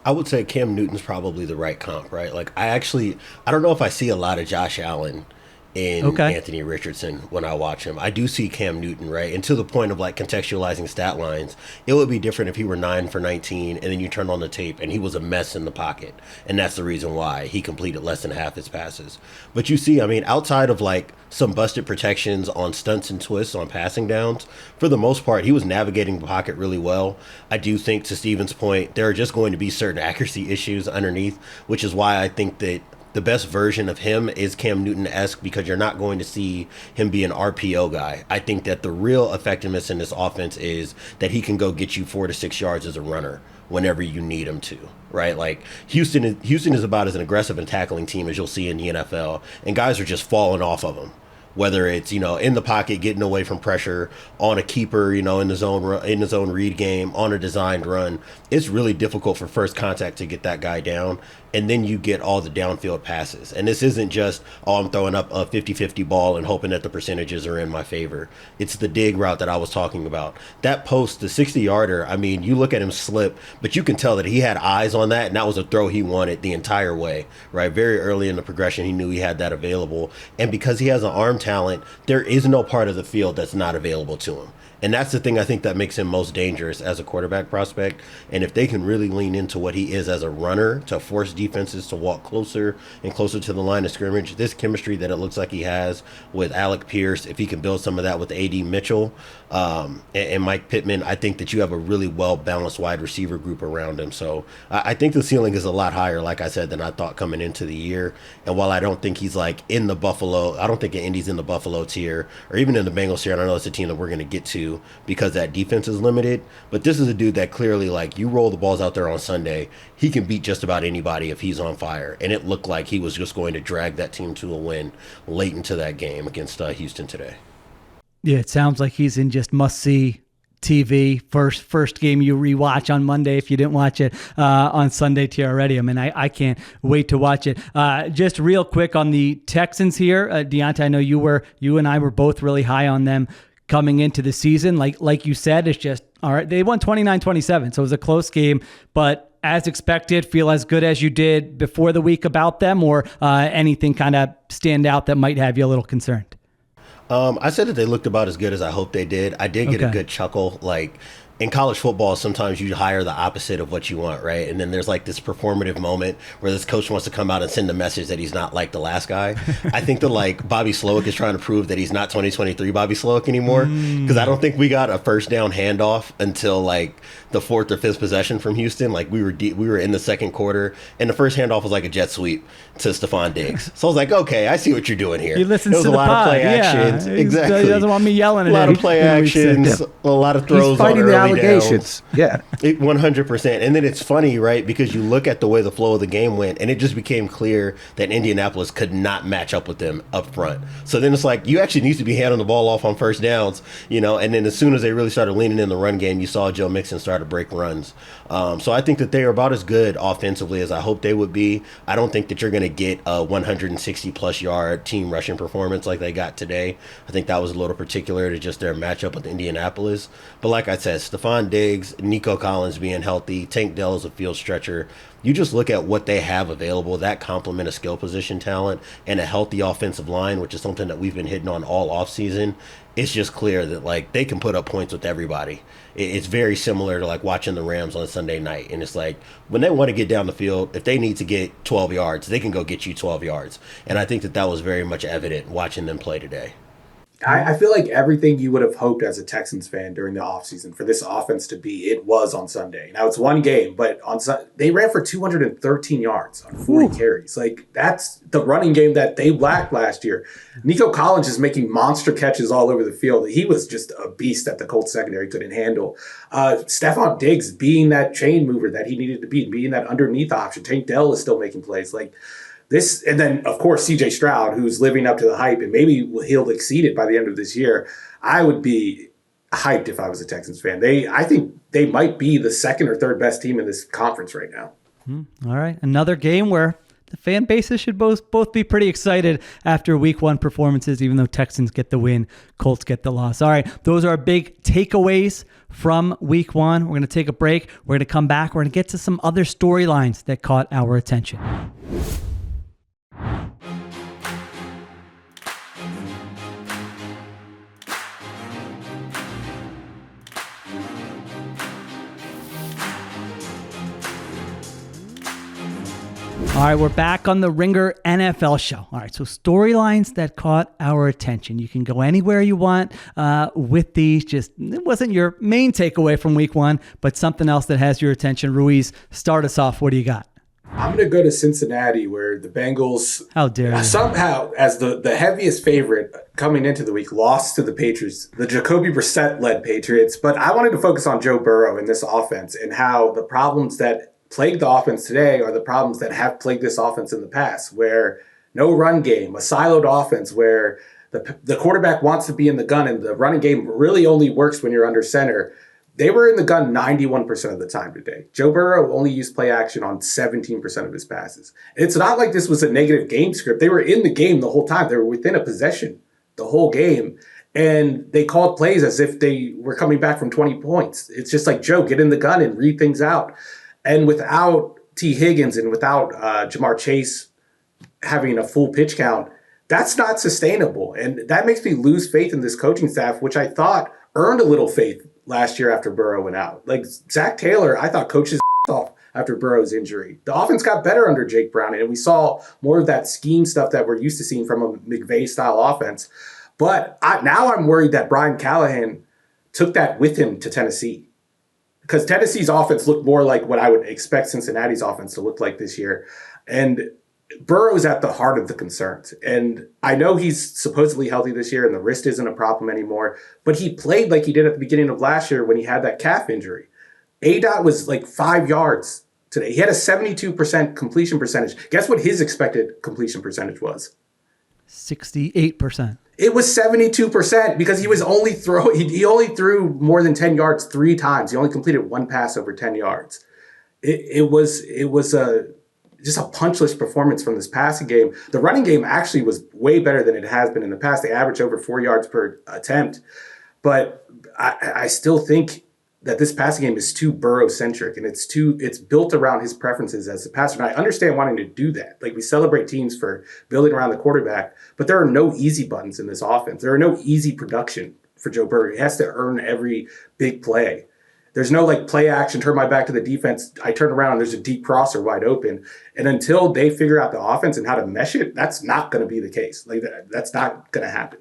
I would say Cam Newton's probably the right comp, right? Like, I don't know if I see a lot of Josh Allen in Anthony Richardson when I watch him. I do see Cam Newton, right? And to the point of like contextualizing stat lines, it would be different if he were 9 for 19 and then you turned on the tape and he was a mess in the pocket. And that's the reason why he completed less than half his passes. But you see, I mean, outside of like some busted protections on stunts and twists on passing downs, for the most part, he was navigating the pocket really well. I do think, to Steven's point, there are just going to be certain accuracy issues underneath, which is why I think that the best version of him is Cam Newton-esque, because you're not going to see him be an RPO guy. I think that the real effectiveness in this offense is that he can go get you 4 to 6 yards as a runner whenever you need him to, right? Like Houston is about as an aggressive and tackling team as you'll see in the NFL, and guys are just falling off of him. Whether it's, in the pocket, getting away from pressure, on a keeper, in the zone read game, on a designed run, it's really difficult for first contact to get that guy down. And then you get all the downfield passes. And this isn't just, I'm throwing up a 50-50 ball and hoping that the percentages are in my favor. It's the dig route that I was talking about. That post, the 60-yarder, I mean, you look at him slip, but you can tell that he had eyes on that, and that was a throw he wanted the entire way, right? Very early in the progression, he knew he had that available. And because he has an arm talent, there is no part of the field that's not available to him. And that's the thing I think that makes him most dangerous as a quarterback prospect. And if they can really lean into what he is as a runner to force defenses to walk closer and closer to the line of scrimmage, this chemistry that it looks like he has with Alec Pierce, if he can build some of that with A.D. Mitchell and Mike Pittman, I think that you have a really well-balanced wide receiver group around him. So I think the ceiling is a lot higher, like I said, than I thought coming into the year. And while I don't think he's like in the Buffalo, I don't think Indy's in the Buffalo tier or even in the Bengals tier, and I know it's a team that we're going to get to because that defense is limited, but this is a dude that clearly, like, you roll the balls out there on Sunday, he can beat just about anybody if he's on fire. And it looked like he was just going to drag that team to a win late into that game against Houston today. Yeah, it sounds like he's in just must-see TV. First game you rewatch on Monday if you didn't watch it on Sunday tier already. I mean, I can't wait to watch it. Just real quick on the Texans here, Diante, I know you and I were both really high on them coming into the season. Like you said, it's just, all right, they won 29-27, so it was a close game, but as expected, feel as good as you did before the week about them, or anything kind of stand out that might have you a little concerned? I said that they looked about as good as I hoped they did. I did get a good chuckle. Like, in college football, sometimes you hire the opposite of what you want, right? And then there's like this performative moment where this coach wants to come out and send a message that he's not like the last guy. I think that like Bobby Slowick is trying to prove that he's not 2023 Bobby Slowick anymore, because I don't think we got a first down handoff until like the fourth or fifth possession from Houston. Like we were in the second quarter, and the first handoff was like a jet sweep to Stephon Diggs. So I was like, okay, I see what you're doing here. He listens it was to a the lot pod. of play actions. Exactly. He doesn't want me yelling at him. A lot of play actions, a lot of throws. He's fighting on the early allegations. Downs. Yeah. 100%. And then it's funny, right? Because you look at the way the flow of the game went, and it just became clear that Indianapolis could not match up with them up front. So then it's like, you actually need to be handing the ball off on first downs, you know, and then as soon as they really started leaning in the run game, you saw Joe Mixon start to break runs. So I think that they are about as good offensively as I hope they would be. I don't think that you're going to get a 160-plus yard team rushing performance like they got today. I think that was a little particular to just their matchup with Indianapolis. But like I said, Stephon Diggs, Nico Collins being healthy, Tank Dell is a field stretcher. You just look at what they have available, that complement of skill position talent and a healthy offensive line, which is something that we've been hitting on all offseason. It's just clear that like they can put up points with everybody. It's very similar to like watching the Rams on a Sunday night. And it's like when they want to get down the field, if they need to get 12 yards, they can go get you 12 yards. And I think that that was very much evident watching them play today. I feel like everything you would have hoped as a Texans fan during the offseason for this offense to be, it was on Sunday. Now, it's one game, but they ran for 213 yards on 40 carries. Like, that's the running game that they lacked last year. Nico Collins is making monster catches all over the field. He was just a beast that the Colts secondary couldn't handle. Stephon Diggs being that chain mover that he needed to be, being that underneath option. Tank Dell is still making plays. Like, this, and then, of course, CJ Stroud, who's living up to the hype, and maybe he'll exceed it by the end of this year. I would be hyped if I was a Texans fan. I think they might be the second or third best team in this conference right now. All right. Another game where the fan bases should both be pretty excited after week one performances, even though Texans get the win, Colts get the loss. All right. Those are our big takeaways from week one. We're going to take a break. We're going to come back. We're going to get to some other storylines that caught our attention. All right, we're back on the Ringer NFL show. All right, so storylines that caught our attention. You can go anywhere you want with these. Just, it wasn't your main takeaway from week one, but something else that has your attention. Ruiz, start us off. What do you got? I'm going to go to Cincinnati, where the Bengals, how dare you, somehow, as the heaviest favorite coming into the week, lost to the Patriots, the Jacoby Brissett-led Patriots. But I wanted to focus on Joe Burrow in this offense and how the problems that plague the offense today are the problems that have plagued this offense in the past, where no run game, a siloed offense where the quarterback wants to be in the gun and the running game really only works when you're under center. They were in the gun 91% of the time today. Joe Burrow only used play action on 17% of his passes. It's not like this was a negative game script. They were in the game the whole time. They were within a possession the whole game. And they called plays as if they were coming back from 20 points. It's just like, Joe, get in the gun and read things out. And without T. Higgins and without Jamar Chase having a full pitch count, that's not sustainable. And that makes me lose faith in this coaching staff, which I thought earned a little faith last year after Burrow went out. Like, Zach Taylor, I thought coached his off after Burrow's injury. The offense got better under Jake Browning, and we saw more of that scheme stuff that we're used to seeing from a McVay-style offense. But now I'm worried that Brian Callahan took that with him to Tennessee, because Tennessee's offense looked more like what I would expect Cincinnati's offense to look like this year. And Burrow's at the heart of the concerns. And I know he's supposedly healthy this year and the wrist isn't a problem anymore, but he played like he did at the beginning of last year when he had that calf injury. ADOT was like 5 yards today. He had a 72% completion percentage. Guess what his expected completion percentage was? 68%. It was 72% because he was only he only threw more than 10 yards 3 times. He only completed 1 pass over 10 yards. It was just a punchless performance from this passing game. The running game actually was way better than it has been in the past. They averaged over 4 yards per attempt. But I still think that this passing game is too Burrow-centric, and it's built around his preferences as a passer. And I understand wanting to do that. Like, we celebrate teams for building around the quarterback, but there are no easy buttons in this offense. There are no easy production for Joe Burrow. He has to earn every big play. There's no like play action, turn my back to the defense. I turn around and there's a deep crosser wide open. And until they figure out the offense and how to mesh it, that's not going to be the case. Like that's not going to happen.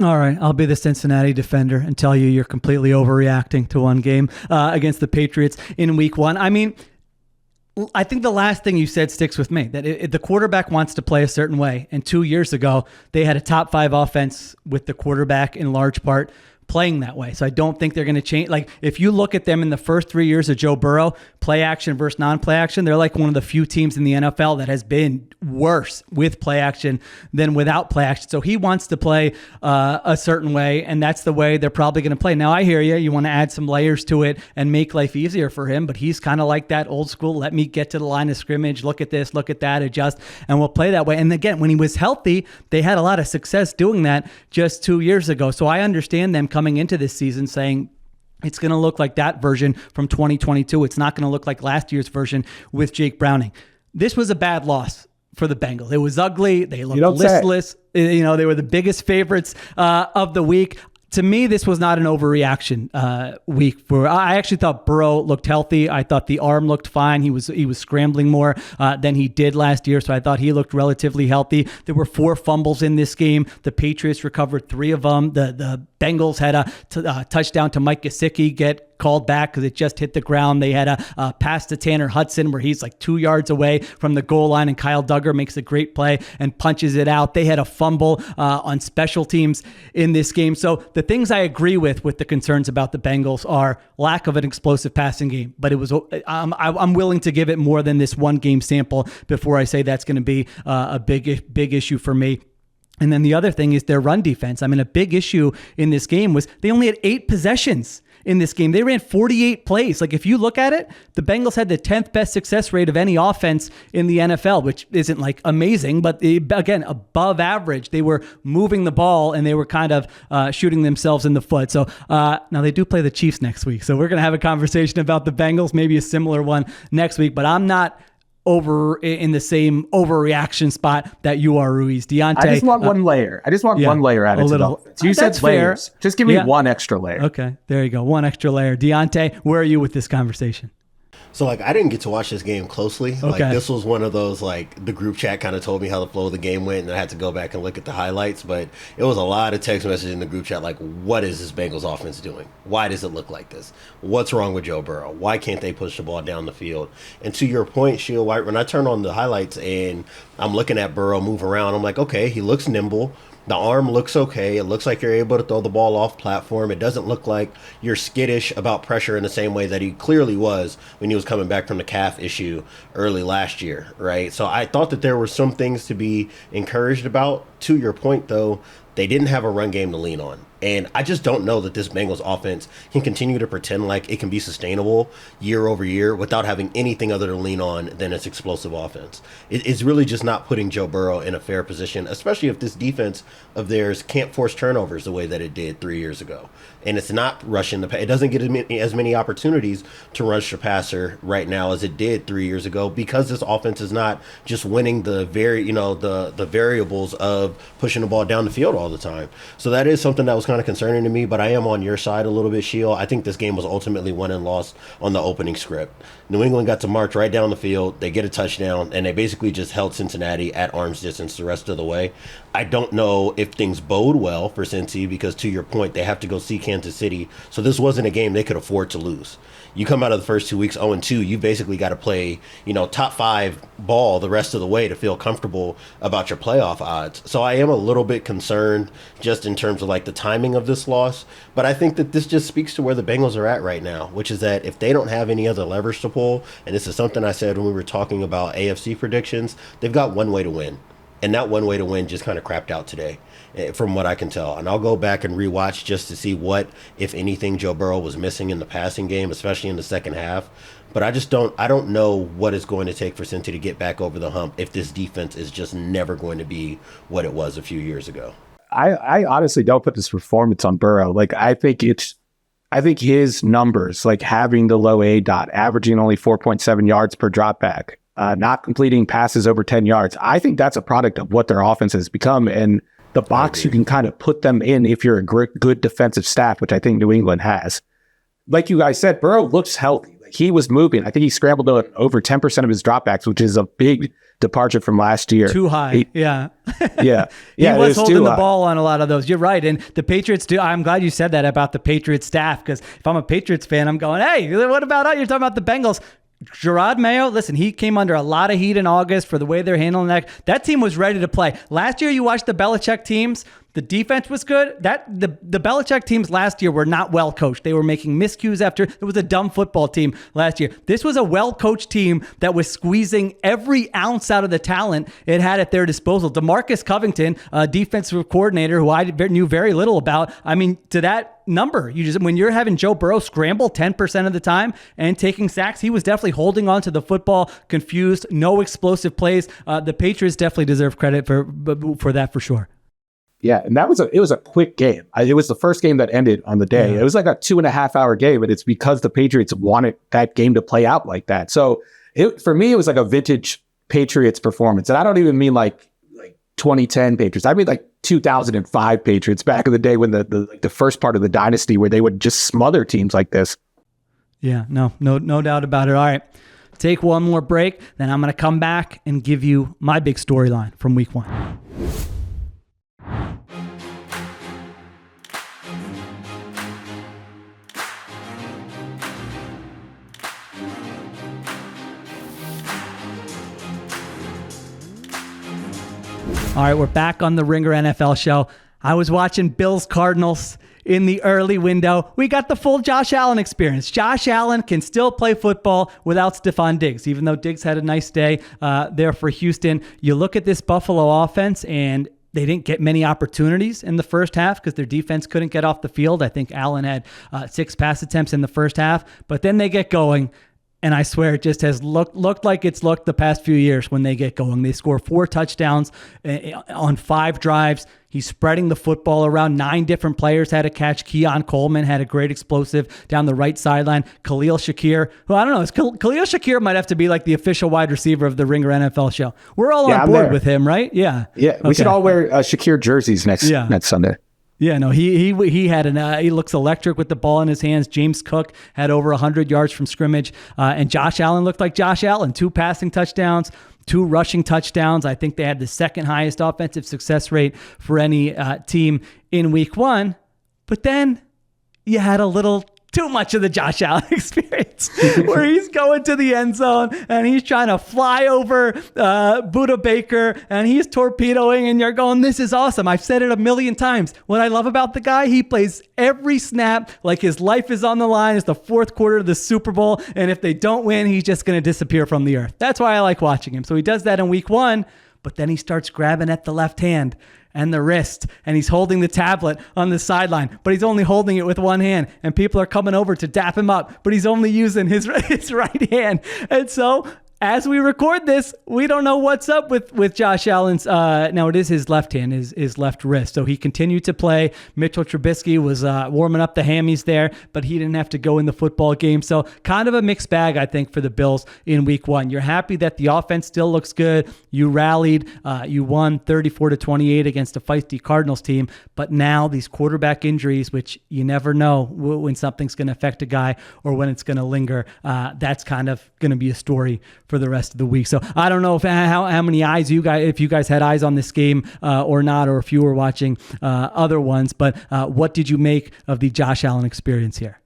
All right, I'll be the Cincinnati defender and tell you you're completely overreacting to one game against the Patriots in week 1. I mean, I think the last thing you said sticks with me, that the quarterback wants to play a certain way. And 2 years ago, they had a top 5 offense with the quarterback in large part playing that way. So I don't think they're going to change. Like if you look at them in the first 3 years of Joe Burrow, play action versus non-play action, they're like one of the few teams in the NFL that has been worse with play action than without play action. So he wants to play a certain way, and that's the way they're probably going to play. Now I hear you. You want to add some layers to it and make life easier for him, but he's kind of like that old school, let me get to the line of scrimmage, look at this, look at that, adjust, and we'll play that way. And again, when he was healthy, they had a lot of success doing that just 2 years ago. So I understand them coming into this season saying it's going to look like that version from 2022. It's not going to look like last year's version with Jake Browning. This was a bad loss for the Bengals. It was ugly. They looked listless. They were the biggest favorites of the week. To me, this was not an overreaction week. I actually thought Burrow looked healthy. I thought the arm looked fine. He was scrambling more than he did last year, so I thought he looked relatively healthy. There were 4 fumbles in this game. The Patriots recovered 3 of them. The Bengals had a touchdown to Mike Gesicki get called back because it just hit the ground. They had a pass to Tanner Hudson where he's like 2 yards away from the goal line, and Kyle Duggar makes a great play and punches it out. They had a fumble on special teams in this game. So the things I agree with the concerns about the Bengals are lack of an explosive passing game, but it was I'm willing to give it more than this one game sample before I say that's going to be a big issue for me. And then the other thing is their run defense. I mean, a big issue in this game was they only had 8 possessions in this game. They ran 48 plays. Like if you look at it, the Bengals had the 10th best success rate of any offense in the NFL, which isn't like amazing, but again, above average. They were moving the ball and they were kind of shooting themselves in the foot. So now they do play the Chiefs next week. So we're going to have a conversation about the Bengals, maybe a similar one next week, but I'm not over in the same overreaction spot that you are, Ruiz. Diante. I just want one layer. I just want one layer added to the offense. You said layers. Fair. Just give me one extra layer. Okay, there you go. One extra layer. Diante, where are you with this conversation? So, like, I didn't get to watch this game closely. Okay. Like, this was one of those, like, the group chat kind of told me how the flow of the game went, and I had to go back and look at the highlights. But it was a lot of text messages in the group chat, like, what is this Bengals offense doing? Why does it look like this? What's wrong with Joe Burrow? Why can't they push the ball down the field? And to your point, Sheil, when I turn on the highlights and I'm looking at Burrow move around, I'm like, okay, he looks nimble. The arm looks okay. It looks like you're able to throw the ball off platform. It doesn't look like you're skittish about pressure in the same way that he clearly was when he was coming back from the calf issue early last year, right? So I thought that there were some things to be encouraged about. To your point, though, they didn't have a run game to lean on. And I just don't know that this Bengals offense can continue to pretend like it can be sustainable year over year without having anything other to lean on than its explosive offense. It's really just not putting Joe Burrow in a fair position, especially if this defense of theirs can't force turnovers the way that it did 3 years ago. And it's not rushing the pass. It doesn't get as many opportunities to rush the passer right now as it did 3 years ago because this offense is not just winning the variables of pushing the ball down the field all the time. So that is something that was kind of concerning to me, but I am on your side a little bit, Sheil. I think this game was ultimately won and lost on the opening script. New England got to march right down the field. They get a touchdown, and they basically just held Cincinnati at arm's distance the rest of the way. I don't know if things bode well for Cincy because, to your point, they have to go see Kansas City. So this wasn't a game they could afford to lose. You come out of the first 2 weeks 0-2, you basically got to play, top 5 ball the rest of the way to feel comfortable about your playoff odds. So I am a little bit concerned just in terms of like the timing of this loss. But I think that this just speaks to where the Bengals are at right now, which is that if they don't have any other leverage to pull, and this is something I said when we were talking about AFC predictions, they've got one way to win. And that one way to win just kind of crapped out today, from what I can tell. And I'll go back and rewatch just to see what, if anything, Joe Burrow was missing in the passing game, especially in the second half. But I don't know what it's going to take for Cincy to get back over the hump if this defense is just never going to be what it was a few years ago. I honestly don't put this performance on Burrow. Like, I think his numbers, like having the low A dot, averaging only 4.7 yards per drop back, not completing passes over 10 yards. I think that's a product of what their offense has become. And the box you can kind of put them in if you're a good defensive staff, which I think New England has. like you guys said, Burrow looks healthy. Like he was moving. I think he scrambled over 10% of his dropbacks, which is a big departure from last year. Too high. Yeah. Yeah. He was holding the ball on a lot of those. You're right. And the Patriots do. I'm glad you said that about the Patriots staff, because if I'm a Patriots fan, I'm going, hey, what about you're talking about the Bengals? Gerard Mayo, listen, he came under a lot of heat in August for the way they're handling that. That team was ready to play. Last year, you watched the Belichick teams. The defense was good. The Belichick teams last year were not well coached. They were making miscues after. It was a dumb football team last year. This was a well-coached team that was squeezing every ounce out of the talent it had at their disposal. DeMarcus Covington, a defensive coordinator who I knew very little about. I mean, to that number, when you're having Joe Burrow scramble 10% of the time and taking sacks, he was definitely holding on to the football, confused, no explosive plays. The Patriots definitely deserve credit for that for sure. Yeah, and it was a quick game. It was the first game that ended on the day. Yeah. It was like a 2.5 hour game, but it's because the Patriots wanted that game to play out like that. So for me, it was like a vintage Patriots performance. And I don't even mean like 2010 Patriots. I mean like 2005 Patriots back in the day when the first part of the dynasty where they would just smother teams like this. Yeah, no doubt about it. All right, take one more break, then I'm going to come back and give you my big storyline from week 1. All right, we're back on the Ringer NFL show. I was watching Bills Cardinals in the early window. We got the full Josh Allen experience. Josh Allen can still play football without Stephon Diggs, even though Diggs had a nice day there for Houston. You look at this Buffalo offense, and they didn't get many opportunities in the first half because their defense couldn't get off the field. I think Allen had 6 pass attempts in the first half, but then they get going. And I swear it just has looked like it's looked the past few years when they get going. They score 4 touchdowns on 5 drives. He's spreading the football around. 9 different players had a catch. Keon Coleman had a great explosive down the right sideline. Khalil Shakir, who I don't know, Khalil Shakir might have to be like the official wide receiver of the Ringer NFL show. We're all on board with him, right? Yeah. Yeah, we should all wear Shakir jerseys next Sunday. Yeah, no, he had he looks electric with the ball in his hands. James Cook had over 100 yards from scrimmage, and Josh Allen looked like Josh Allen. 2 passing touchdowns, 2 rushing touchdowns. I think they had the second highest offensive success rate for any team in week 1. But then you had a little too much of the Josh Allen experience where he's going to the end zone and he's trying to fly over Budda Baker and he's torpedoing, and you're going, this is awesome. I've said it a million times. What I love about the guy, he plays every snap like his life is on the line. It's the 4th quarter of the Super Bowl, and if they don't win, he's just going to disappear from the earth. That's why I like watching him. So he does that in week 1, but then he starts grabbing at the left hand and the wrist, and he's holding the tablet on the sideline, but he's only holding it with one hand, and people are coming over to dap him up, but he's only using his right hand. And so as we record this, we don't know what's up with Josh Allen's. Now it is his left hand, his left wrist. So he continued to play. Mitchell Trubisky was warming up the hammies there, but he didn't have to go in the football game. So kind of a mixed bag, I think, for the Bills in week 1. You're happy that the offense still looks good. You rallied. You won 34-28 against a feisty Cardinals team. But now these quarterback injuries, which you never know when something's going to affect a guy or when it's going to linger, that's kind of going to be a story for the rest of the week. So I don't know how many eyes if you guys had eyes on this game or not, or if you were watching other ones, but what did you make of the Josh Allen experience here?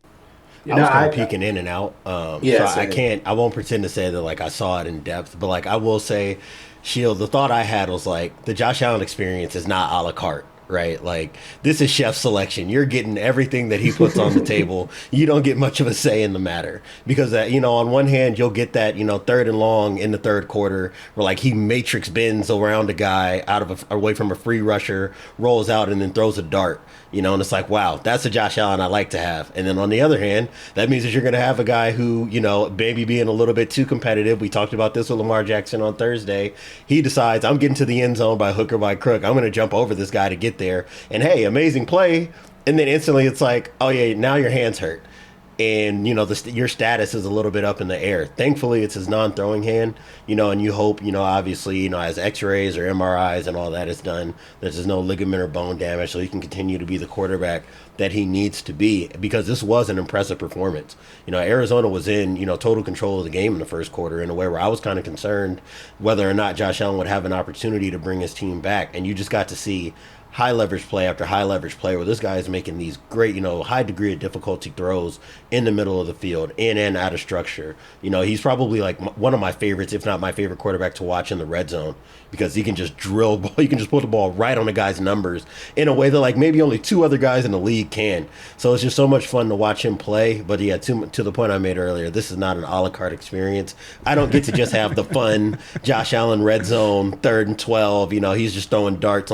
I was kind of peeking in and out. I won't pretend to say that like I saw it in depth, but like I will say, Sheil, the thought I had was like the Josh Allen experience is not a la carte. Right? Like this is chef selection. You're getting everything that he puts on the table. You don't get much of a say in the matter because on one hand, you'll get that, 3rd and long in the 3rd quarter where like he matrix bends around a guy away from a free rusher, rolls out and then throws a dart, and it's like, wow, that's a Josh Allen I like to have. And then on the other hand, that means that you're going to have a guy who, maybe being a little bit too competitive. We talked about this with Lamar Jackson on Thursday. He decides I'm getting to the end zone by hook or by crook. I'm going to jump over this guy to get there. And hey, amazing play. And then instantly it's like, oh yeah, now your hands hurt. and your status is a little bit up in the air. Thankfully, it's his non-throwing hand, and you hope, obviously, as X-rays or MRIs and all that is done, there's no ligament or bone damage, so he can continue to be the quarterback that he needs to be, because this was an impressive performance. Arizona was in, total control of the game in the first quarter in a way where I was kind of concerned whether or not Josh Allen would have an opportunity to bring his team back, and you just got to see high leverage play after high leverage play where this guy is making these great, high degree of difficulty throws in the middle of the field, in and out of structure. He's probably like one of my favorites, if not my favorite quarterback to watch in the red zone, because he can just you can just put the ball right on the guy's numbers in a way that like maybe only 2 other guys in the league can. So it's just so much fun to watch him play. But yeah, to the point I made earlier, this is not an a la carte experience. I don't get to just have the fun Josh Allen red zone 3rd and 12. He's just throwing darts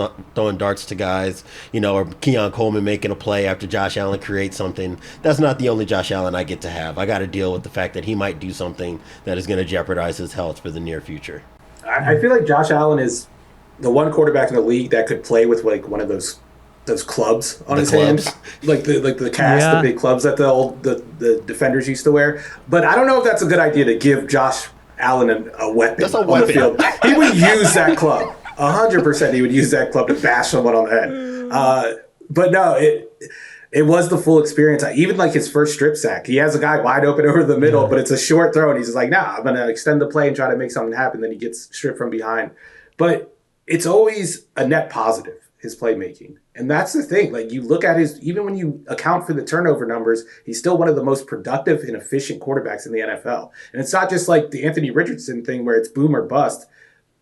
to guys, or Keon Coleman making a play after Josh Allen creates something. That's not the only Josh Allen I get to have. I got to deal with the fact that he might do something that is going to jeopardize his health for the near future. I feel like Josh Allen is the one quarterback in the league that could play with like one of those clubs on his hands, like the cast, the big clubs that the defenders used to wear. But I don't know if that's a good idea to give Josh Allen a weapon. That's a on weapon. the field. He would use that club. 100%. He would use that club to bash someone on the head. But no, it was the full experience. Even like his first strip sack, he has a guy wide open over the middle, but it's a short throw, and he's just like, nah, I'm going to extend the play and try to make something happen. Then he gets stripped from behind. But it's always a net positive, his playmaking. And that's the thing. Like, you look at even when you account for the turnover numbers, he's still one of the most productive and efficient quarterbacks in the NFL. And it's not just like the Anthony Richardson thing where it's boom or bust.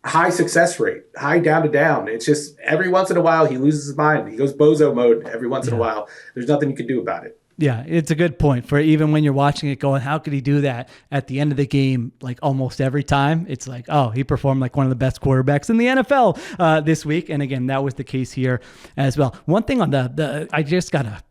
High success rate, high down to down. It's just every once in a while he loses his mind. He goes bozo mode every once in a while. There's nothing you can do about it. Yeah, it's a good point for even when you're watching it going, how could he do that at the end of the game? Like almost every time it's like, oh, he performed like one of the best quarterbacks in the NFL this week. And again, that was the case here as well. One thing on I just got to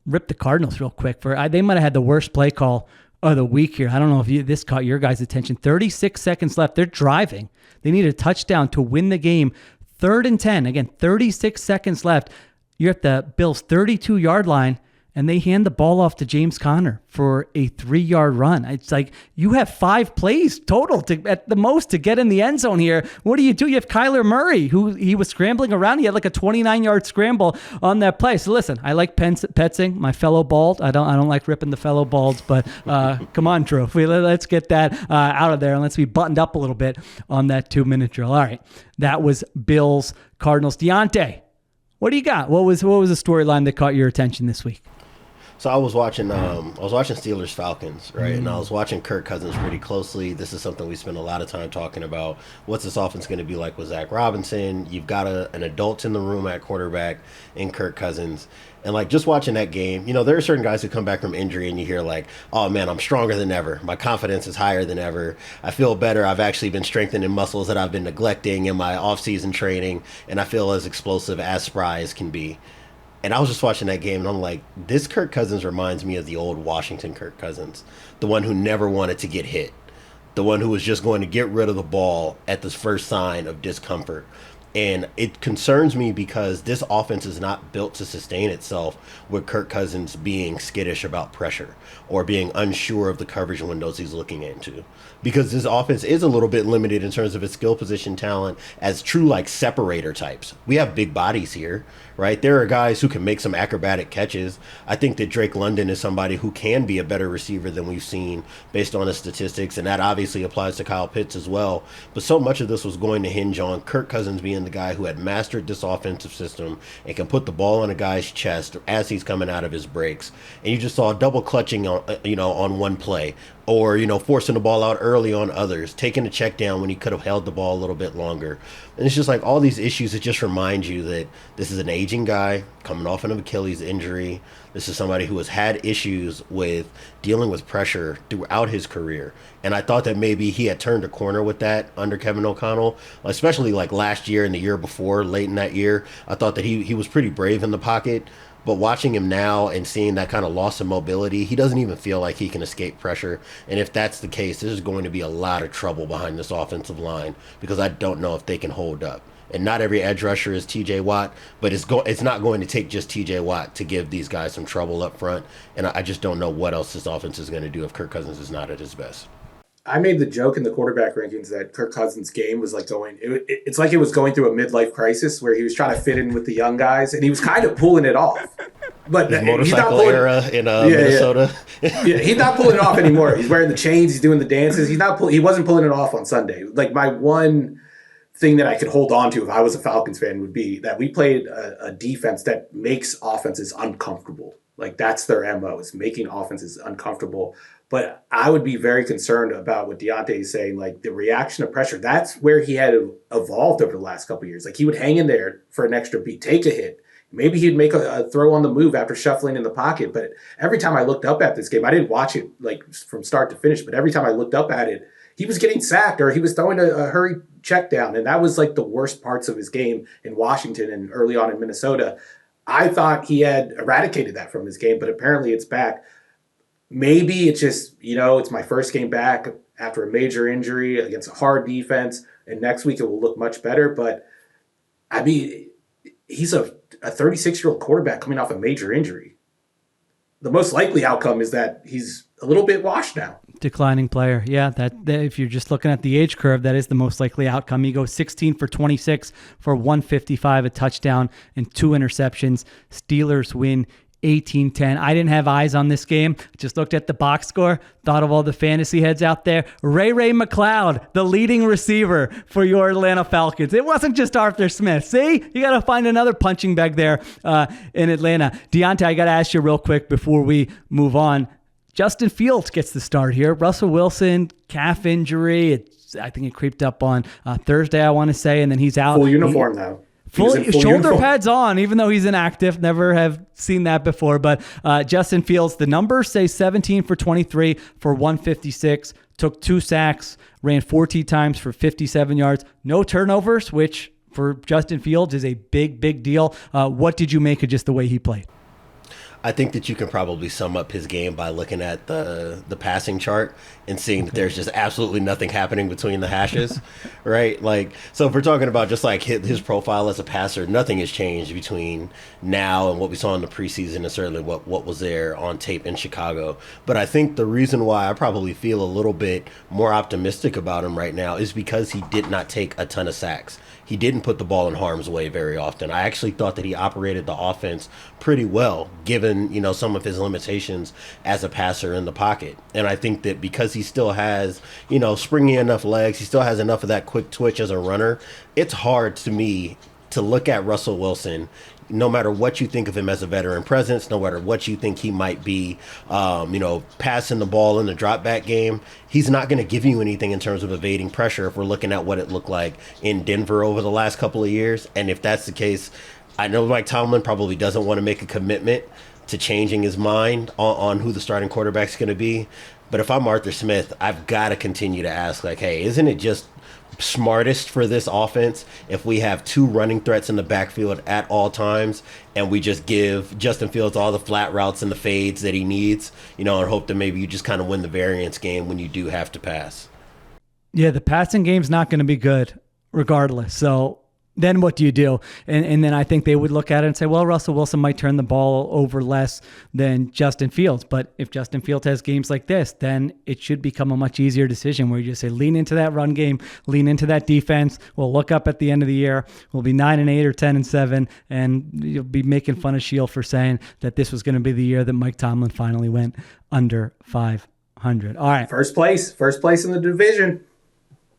rip the Cardinals real quick. They might have had the worst play call of the week here. I don't know if this caught your guys' attention. 36 seconds left. They're driving. They need a touchdown to win the game. 3rd and 10. Again, 36 seconds left. You're at the Bills' 32-yard line, and they hand the ball off to James Conor for a 3-yard run. It's like you have 5 plays total at the most to get in the end zone here. What do? You have Kyler Murray, who he was scrambling around. He had like a 29-yard scramble on that play. So listen, I like Petzing, my fellow bald. I don't like ripping the fellow balds, but come on, Drew. Let's get that out of there, and let's be buttoned up a little bit on that 2-minute drill. All right, that was Bills Cardinals. Diante, what do you got? What was the storyline that caught your attention this week? So I was watching Steelers Falcons, right? And I was watching Kirk Cousins pretty closely. This is something we spend a lot of time talking about. What's this offense going to be like with Zach Robinson? You've got an adult in the room at quarterback in Kirk Cousins. And like just watching that game, there are certain guys who come back from injury and you hear like, oh man, I'm stronger than ever. My confidence is higher than ever. I feel better. I've actually been strengthening muscles that I've been neglecting in my off-season training, and I feel as explosive, as spry as can be. And I was just watching that game, and I'm like, this Kirk Cousins reminds me of the old Washington Kirk Cousins, the one who never wanted to get hit, the one who was just going to get rid of the ball at the first sign of discomfort. And it concerns me because this offense is not built to sustain itself with Kirk Cousins being skittish about pressure or being unsure of the coverage windows he's looking into. Because this offense is a little bit limited in terms of its skill position talent as true like separator types. We have big bodies here, right? There are guys who can make some acrobatic catches. I think that Drake London is somebody who can be a better receiver than we've seen based on his statistics, and that obviously applies to Kyle Pitts as well. But so much of this was going to hinge on Kirk Cousins being the guy who had mastered this offensive system and can put the ball on a guy's chest as he's coming out of his breaks. And you just saw double clutching on one play, or forcing the ball out early on others, taking a check down when he could have held the ball a little bit longer. And it's just like all these issues that just remind you that this is an aging guy coming off an Achilles injury. This is somebody who has had issues with dealing with pressure throughout his career. And I thought that maybe he had turned a corner with that under Kevin O'Connell, especially like last year and the year before, late in that year. I thought that he was pretty brave in the pocket. But watching him now and seeing that kind of loss of mobility, he doesn't even feel like he can escape pressure. And if that's the case, there's going to be a lot of trouble behind this offensive line because I don't know if they can hold up. And not every edge rusher is TJ Watt, but it's not going to take just TJ Watt to give these guys some trouble up front. And I just don't know what else this offense is going to do if Kirk Cousins is not at his best. I made the joke in the quarterback rankings that Kirk Cousins' game was like it's like it was going through a midlife crisis where he was trying to fit in with the young guys, and he was kind of pulling it off. But his motorcycle era in Minnesota. Yeah, he's not pulling it off anymore. He's wearing the chains. He's doing the dances. He wasn't pulling it off on Sunday. Like, my one thing that I could hold on to if I was a Falcons fan would be that we played a defense that makes offenses uncomfortable. Like, that's their MO, is making offenses uncomfortable. But I would be very concerned about what Diante is saying, like the reaction to pressure. That's where he had evolved over the last couple of years. Like, he would hang in there for an extra beat, take a hit. Maybe he'd make a throw on the move after shuffling in the pocket. But every time I looked up at this game, I didn't watch it like from start to finish, but every time I looked up at it, he was getting sacked or he was throwing a hurry check down. And that was like the worst parts of his game in Washington and early on in Minnesota. I thought he had eradicated that from his game, but apparently it's back. Maybe it's just, it's my first game back after a major injury against a hard defense, and next week it will look much better. But, I mean, he's a 36-year-old quarterback coming off a major injury. The most likely outcome is that he's a little bit washed now. Declining player. Yeah, that if you're just looking at the age curve, that is the most likely outcome. He goes 16 for 26 for 155, a touchdown and 2 interceptions. Steelers win 18-10. I didn't have eyes on this game. Just looked at the box score, thought of all the fantasy heads out there. Ray McLeod, the leading receiver for your Atlanta Falcons. It wasn't just Arthur Smith. See? You got to find another punching bag there in Atlanta. Diante, I got to ask you real quick before we move on. Justin Fields gets the start here. Russell Wilson, calf injury. I think it creeped up on Thursday, I want to say, and then he's out. Full uniform now. Full shoulder uniform. Pads on, even though he's inactive. Never have seen that before. But Justin Fields, the numbers say 17 for 23 for 156, took 2 sacks, ran 14 times for 57 yards, no turnovers, which for Justin Fields is a big, big deal. What did you make of just the way he played? I think that you can probably sum up his game by looking at the passing chart and seeing that there's just absolutely nothing happening between the hashes, right? Like, so if we're talking about just like his profile as a passer, nothing has changed between now and what we saw in the preseason and certainly what was there on tape in Chicago. But I think the reason why I probably feel a little bit more optimistic about him right now is because he did not take a ton of sacks. He didn't put the ball in harm's way very often. I actually thought that he operated the offense pretty well, given, some of his limitations as a passer in the pocket. And I think that because he still has, springy enough legs, he still has enough of that quick twitch as a runner, it's hard to me to look at Russell Wilson, no matter what you think of him as a veteran presence, no matter what you think he might be, passing the ball in the drop back game, he's not going to give you anything in terms of evading pressure if we're looking at what it looked like in Denver over the last couple of years. And if that's the case, I know Mike Tomlin probably doesn't want to make a commitment to changing his mind on who the starting quarterback's going to be. But if I'm Arthur Smith, I've got to continue to ask, like, hey, isn't it just smartest for this offense if we have 2 running threats in the backfield at all times and we just give Justin Fields all the flat routes and the fades that he needs, and hope that maybe you just kind of win the variance game when you do have to pass? Yeah, the passing game's not going to be good regardless. So then what do you do? And then I think they would look at it and say, well, Russell Wilson might turn the ball over less than Justin Fields. But if Justin Fields has games like this, then it should become a much easier decision where you just say, lean into that run game, lean into that defense. We'll look up at the end of the year. We'll be 9-8 or 10-7. And you'll be making fun of Sheil for saying that this was going to be the year that Mike Tomlin finally went under 500. All right. First place in the division.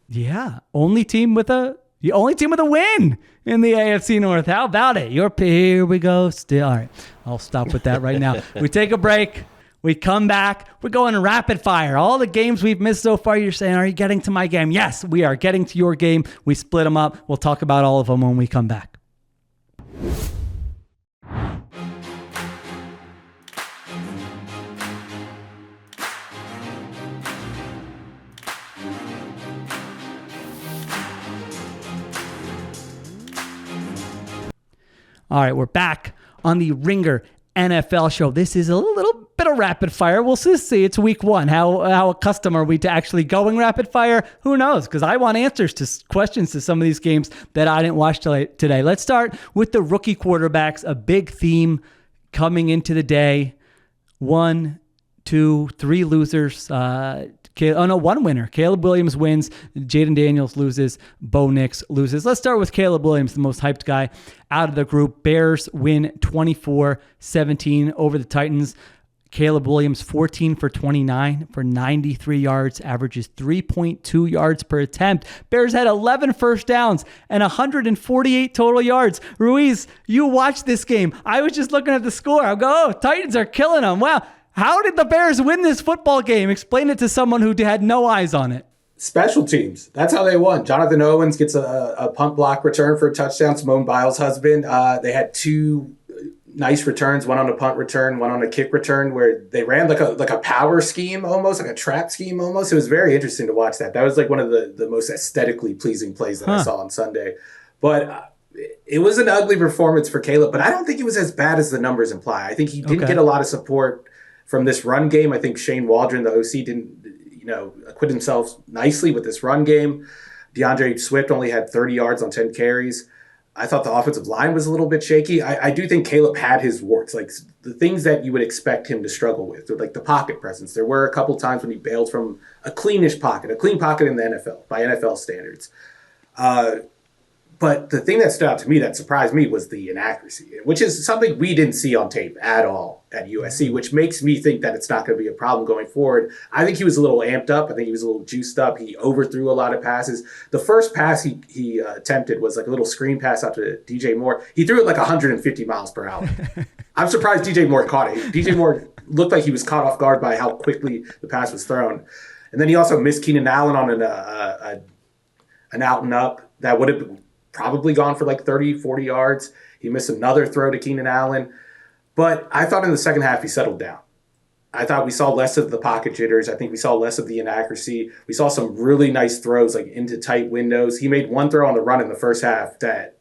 Yeah. Only team with a win in the AFC North. How about it? Here we go still. All right. I'll stop with that right now. We take a break. We come back. We're going rapid fire. All the games we've missed so far, you're saying, are you getting to my game? Yes, we are getting to your game. We split them up. We'll talk about all of them when we come back. All right, we're back on the Ringer NFL show. This is a little bit of rapid fire. We'll just see. It's week 1. How accustomed are we to actually going rapid fire? Who knows? Because I want answers to questions to some of these games that I didn't watch today. Let's start with the rookie quarterbacks, a big theme coming into the day. 1, 2, 3 losers. One winner. Caleb Williams wins. Jaden Daniels loses. Bo Nix loses. Let's start with Caleb Williams, the most hyped guy out of the group. Bears win 24-17 over the Titans. Caleb Williams, 14 for 29 for 93 yards, averages 3.2 yards per attempt. Bears had 11 first downs and 148 total yards. Ruiz, you watched this game. I was just looking at the score. I go, oh, Titans are killing them. Wow. How did the Bears win this football game? Explain it to someone who had no eyes on it. Special teams. That's how they won. Jonathan Owens gets a punt block return for a touchdown. Simone Biles' husband. They had 2 nice returns, one on a punt return, one on a kick return, where they ran like a power scheme almost, like a trap scheme almost. It was very interesting to watch that. That was like one of the most aesthetically pleasing plays that I saw on Sunday. But it was an ugly performance for Caleb, but I don't think it was as bad as the numbers imply. I think he didn't get a lot of support from this run game. I think Shane Waldron, the OC, didn't, acquit himself nicely with this run game. DeAndre Swift only had 30 yards on 10 carries. I thought the offensive line was a little bit shaky. I do think Caleb had his warts, like the things that you would expect him to struggle with, like the pocket presence. There were a couple times when he bailed from a clean pocket in the NFL by NFL standards. But the thing that stood out to me, that surprised me, was the inaccuracy, which is something we didn't see on tape at all at USC, which makes me think that it's not going to be a problem going forward. I think he was a little amped up. I think he was a little juiced up. He overthrew a lot of passes. The first pass he attempted was like a little screen pass out to DJ Moore. He threw it like 150 miles per hour. I'm surprised DJ Moore caught it. DJ Moore looked like he was caught off guard by how quickly the pass was thrown. And then he also missed Keenan Allen on an out and up that would have probably gone for like 30, 40 yards. He missed another throw to Keenan Allen. But I thought in the second half he settled down. I thought we saw less of the pocket jitters. I think we saw less of the inaccuracy. We saw some really nice throws like into tight windows. He made one throw on the run in the first half that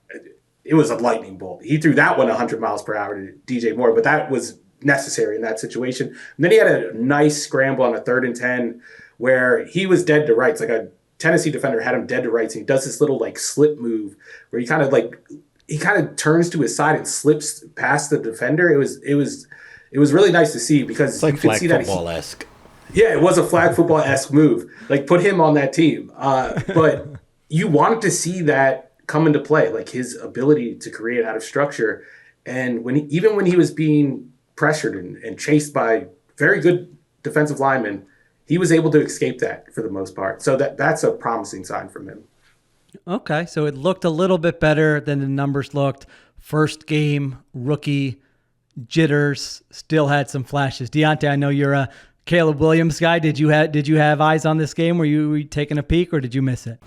it was a lightning bolt. He threw that one 100 miles per hour to DJ Moore, but that was necessary in that situation. And then he had a nice scramble on a 3rd and 10 where he was dead to rights. Like a Tennessee defender had him dead to rights, and he does this little like slip move where he kind of turns to his side and slips past the defender. It was really nice to see because it's like you could flag see that football-esque. Yeah, it was a flag football-esque move. Like put him on that team. But you wanted to see that come into play, like his ability to create out of structure. And even when he was being pressured and chased by very good defensive linemen, he was able to escape that for the most part. So that's a promising sign from him. Okay, so it looked a little bit better than the numbers looked. First game, rookie, jitters, still had some flashes. Diante, I know you're a Caleb Williams guy. Did you have eyes on this game? Were you taking a peek or did you miss it?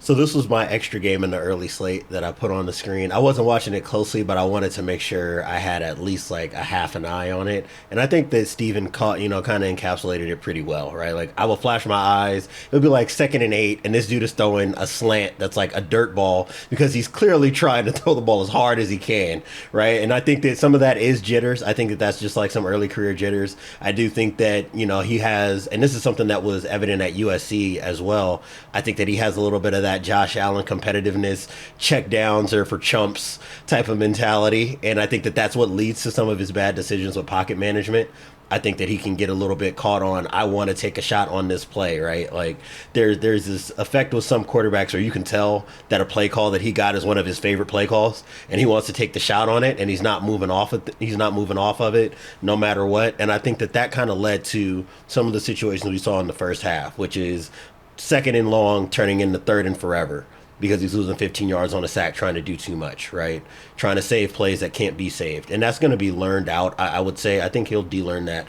So this was my extra game in the early slate that I put on the screen. I wasn't watching it closely, but I wanted to make sure I had at least like a half an eye on it. And I think that Steven caught, kind of encapsulated it pretty well, right? Like I will flash my eyes. It'll be like 2nd and 8, and this dude is throwing a slant that's like a dirt ball because he's clearly trying to throw the ball as hard as he can, right? And I think that some of that is jitters. I think that that's just like some early career jitters. I do think that, he has, and this is something that was evident at USC as well. I think that he has a little bit of that Josh Allen competitiveness, check downs are for chumps type of mentality. And I think that that's what leads to some of his bad decisions with pocket management. I think that he can get a little bit caught on, I want to take a shot on this play, right? Like there's this effect with some quarterbacks where you can tell that a play call that he got is one of his favorite play calls and he wants to take the shot on it and he's not moving off of it no matter what. And I think that kind of led to some of the situations we saw in the first half, which is 2nd and long turning into 3rd and forever because he's losing 15 yards on a sack trying to do too much, right? Trying to save plays that can't be saved. And that's going to be learned out, I would say. I think he'll unlearn that,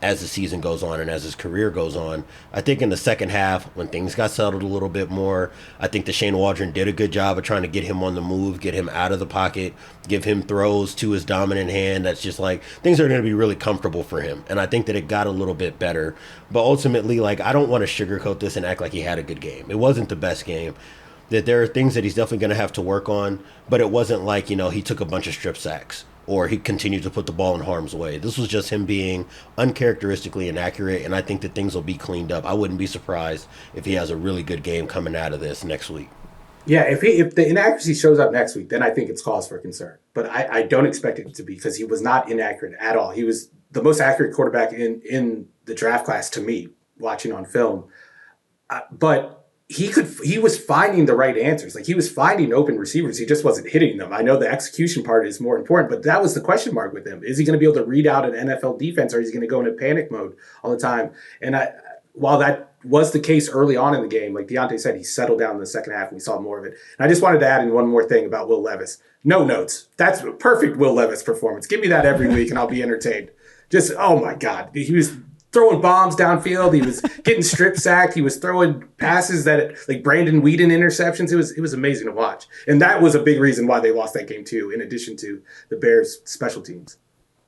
as the season goes on and as his career goes on. I think in the second half, when things got settled a little bit more, I think that Shane Waldron did a good job of trying to get him on the move, get him out of the pocket, give him throws to his dominant hand. That's just like, things are going to be really comfortable for him. And I think that it got a little bit better. But ultimately, like, I don't want to sugarcoat this and act like he had a good game. It wasn't the best game. That there are things that he's definitely going to have to work on, but it wasn't like, he took a bunch of strip sacks or he continued to put the ball in harm's way. This was just him being uncharacteristically inaccurate, and I think that things will be cleaned up. I wouldn't be surprised if he has a really good game coming out of this next week. Yeah, if the inaccuracy shows up next week, then I think it's cause for concern. But I don't expect it to be, because he was not inaccurate at all. He was the most accurate quarterback in the draft class to me, watching on film. But he was finding the right answers. Like, he was finding open receivers. He just wasn't hitting them. I know the execution part is more important, but that was the question mark with him. Is he going to be able to read out an NFL defense, or is he going to go into panic mode all the time? And while that was the case early on in the game, like Diante said, he settled down in the second half and we saw more of it. And I just wanted to add in one more thing about Will Levis. No notes. That's a perfect Will Levis performance. Give me that every week and I'll be entertained. Just, oh my God. He was throwing bombs downfield. He was getting strip sacked. He was throwing passes that, like Brandon Whedon interceptions. It was amazing to watch. And that was a big reason why they lost that game too, in addition to the Bears' special teams.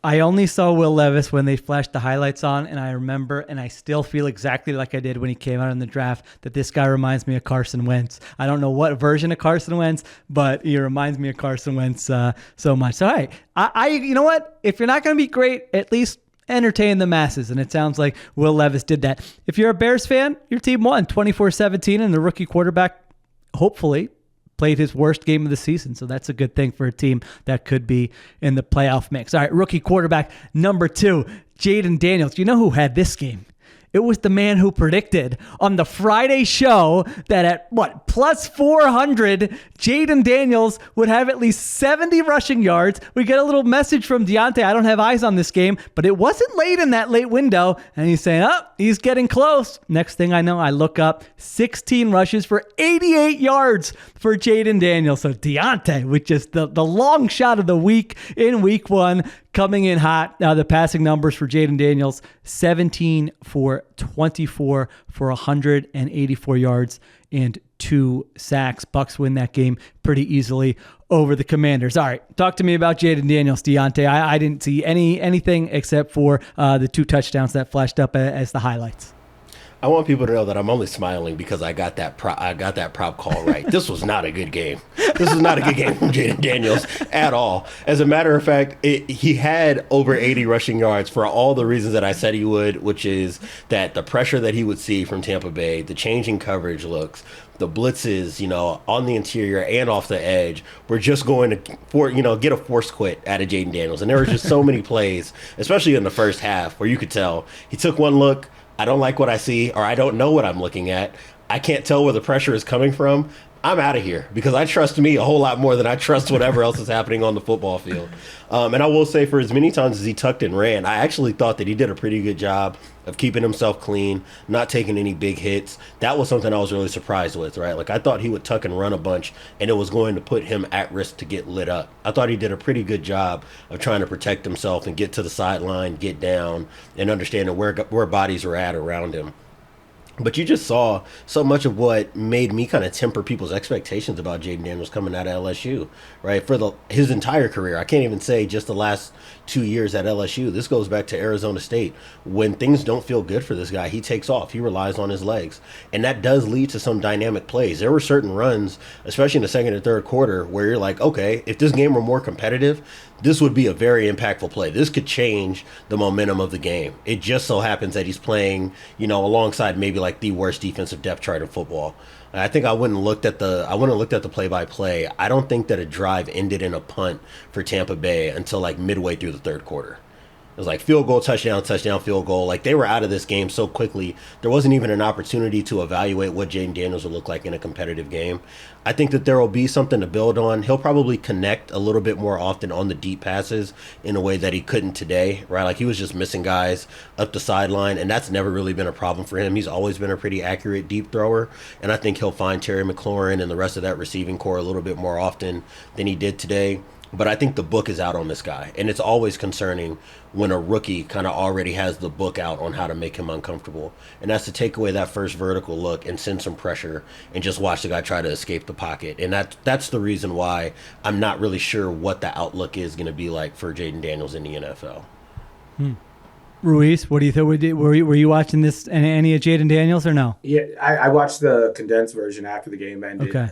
I only saw Will Levis when they flashed the highlights on, and I remember, and I still feel exactly like I did when he came out in the draft, that this guy reminds me of Carson Wentz. I don't know what version of Carson Wentz, but he reminds me of Carson Wentz so much. So, hey, I you know what? If you're not going to be great, at least entertain the masses, and it sounds like Will Levis did that. If you're a Bears fan, your team won 24-17, and the rookie quarterback, hopefully, played his worst game of the season. So that's a good thing for a team that could be in the playoff mix. All right, rookie quarterback number 2, Jayden Daniels. You know who had this game? It was the man who predicted on the Friday show that at plus 400, Jayden Daniels would have at least 70 rushing yards. We get a little message from Diante. I don't have eyes on this game, but it wasn't late in that late window. And he's saying, he's getting close. Next thing I know, I look up 16 rushes for 88 yards for Jayden Daniels. So Diante, with just the long shot of the week in week 1, coming in hot. The passing numbers for Jayden Daniels, 17 for 24 for 184 yards and 2 sacks. Bucs win that game pretty easily over the Commanders. All right, talk to me about Jayden Daniels, Diante. I didn't see anything except for the 2 touchdowns that flashed up as the highlights. I want people to know that I'm only smiling because I got that prop call right. This was not a good game. This was not a good game from Jayden Daniels at all. As a matter of fact, he had over 80 rushing yards for all the reasons that I said he would, which is that the pressure that he would see from Tampa Bay, the changing coverage looks, the blitzes, on the interior and off the edge, were just going to get a forced quit out of Jayden Daniels. And there were just so many plays, especially in the first half, where you could tell he took one look, I don't like what I see, or I don't know what I'm looking at. I can't tell where the pressure is coming from. I'm out of here, because I trust me a whole lot more than I trust whatever else is happening on the football field. And I will say, for as many times as he tucked and ran, I actually thought that he did a pretty good job of keeping himself clean, not taking any big hits. That was something I was really surprised with, right? Like, I thought he would tuck and run a bunch, and it was going to put him at risk to get lit up. I thought he did a pretty good job of trying to protect himself and get to the sideline, get down, and understanding where bodies were at around him. But you just saw so much of what made me kind of temper people's expectations about Jayden Daniels coming out of LSU, right? For his entire career. I can't even say just the last 2 years at LSU. This goes back to Arizona State. When things don't feel good for this guy, he takes off. He relies on his legs. And that does lead to some dynamic plays. There were certain runs, especially in the second and third quarter, where you're like, okay, if this game were more competitive, this would be a very impactful play. This could change the momentum of the game. It just so happens that he's playing, alongside maybe like the worst defensive depth chart in football. I think I wouldn't have looked at the play-by-play. I don't think that a drive ended in a punt for Tampa Bay until like midway through the third quarter. It was like field goal, touchdown, field goal. Like, they were out of this game so quickly, there wasn't even an opportunity to evaluate what Jayden Daniels would look like in a competitive game. I think that there will be something to build on. He'll probably connect a little bit more often on the deep passes in a way that he couldn't today, right? Like, he was just missing guys up the sideline, and that's never really been a problem for him. He's always been a pretty accurate deep thrower, and I think he'll find Terry McLaurin and the rest of that receiving core a little bit more often than he did today. But I think the book is out on this guy, and it's always concerning when a rookie kind of already has the book out on how to make him uncomfortable. And that's to take away that first vertical look and send some pressure and just watch the guy try to escape the pocket. And that's the reason why I'm not really sure what the outlook is going to be like for Jayden Daniels in the NFL. Ruiz, what do you think? Were you watching this, any of Jayden Daniels, or no? Yeah, I watched the condensed version after the game ended. Okay.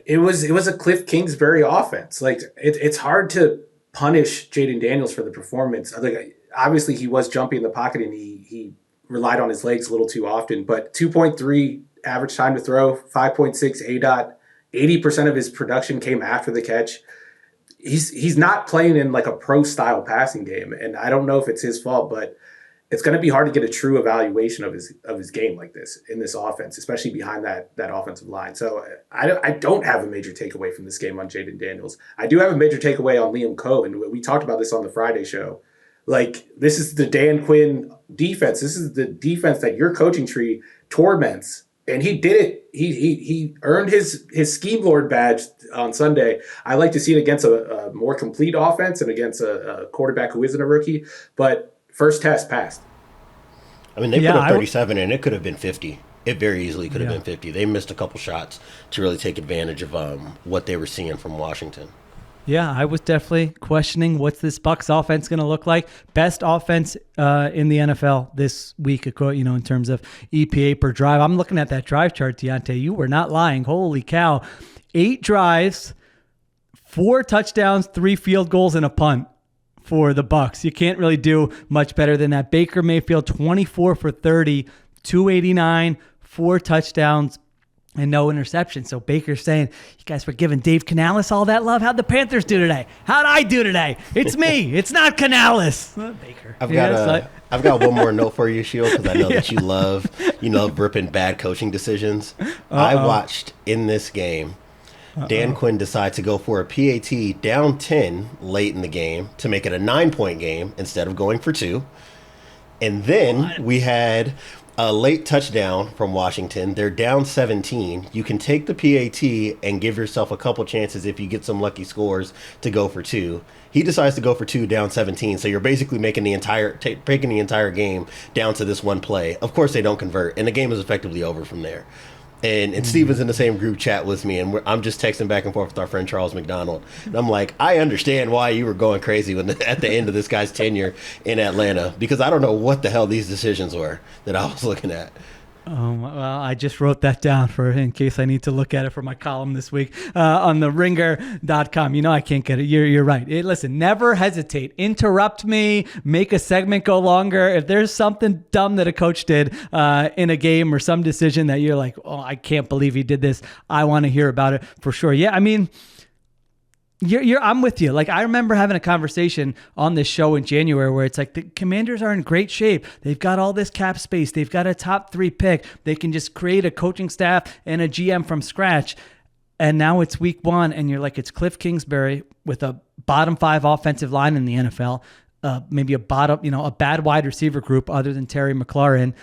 It was a Cliff Kingsbury offense. Like, it's hard to punish Jaden Daniels for the performance. I think obviously he was jumping in the pocket and he relied on his legs a little too often, but 2.3 average time to throw, 5.6 ADOT, 80% of his production came after the catch. He's not playing in like a pro style passing game. And I don't know if it's his fault, but it's going to be hard to get a true evaluation of his game like this in this offense, especially behind that offensive line. So I don't have a major takeaway from this game on Jaden Daniels. I do have a major takeaway on Liam Cohen. We talked about this on the Friday show. Like, this is the Dan Quinn defense. This is the defense that your coaching tree torments. And he did it. He earned his scheme lord badge on Sunday. I like to see it against a more complete offense and against a quarterback who isn't a rookie. But first test passed. I mean, they put up 37, and it could have been 50. It very easily could have been 50. They missed a couple shots to really take advantage of what they were seeing from Washington. Yeah, I was definitely questioning what's this Bucs offense going to look like. Best offense in the NFL this week, in terms of EPA per drive. I'm looking at that drive chart, Diante. You were not lying. Holy cow. 8 drives, 4 touchdowns, 3 field goals, and a punt for the Bucs. You can't really do much better than that. Baker Mayfield, 24 for 30, 289, 4 touchdowns, and no interception. So Baker's saying, you guys were giving Dave Canales all that love. How'd the Panthers do today? How'd I do today? It's me. It's not Canales. Baker. I've got one more note for you, Sheil, because I know that you love ripping bad coaching decisions. I watched in this game, Dan Quinn decide to go for a PAT down 10 late in the game to make it a 9-point game instead of going for 2. And then we had a late touchdown from Washington. They're down 17. You can take the PAT and give yourself a couple chances if you get some lucky scores to go for 2. He decides to go for 2 down 17. So you're basically making the entire game down to this one play. Of course, they don't convert, and the game is effectively over from there. And Steve was in the same group chat with me, and I'm just texting back and forth with our friend Charles McDonald. And I'm like, I understand why you were going crazy at the end of this guy's tenure in Atlanta, because I don't know what the hell these decisions were that I was looking at. Well, I just wrote that down in case I need to look at it for my column this week on the ringer.com. I can't get it. You're right. Listen, never hesitate. Interrupt me. Make a segment go longer. If there's something dumb that a coach did in a game or some decision that you're like, oh, I can't believe he did this, I want to hear about it for sure. Yeah, I mean, I'm with you. Like, I remember having a conversation on this show in January where it's like the Commanders are in great shape. They've got all this cap space. They've got a top 3 pick. They can just create a coaching staff and a GM from scratch. And now it's week 1 and you're like, it's Cliff Kingsbury with a bottom 5 offensive line in the NFL, maybe a bad wide receiver group other than Terry McLaurin.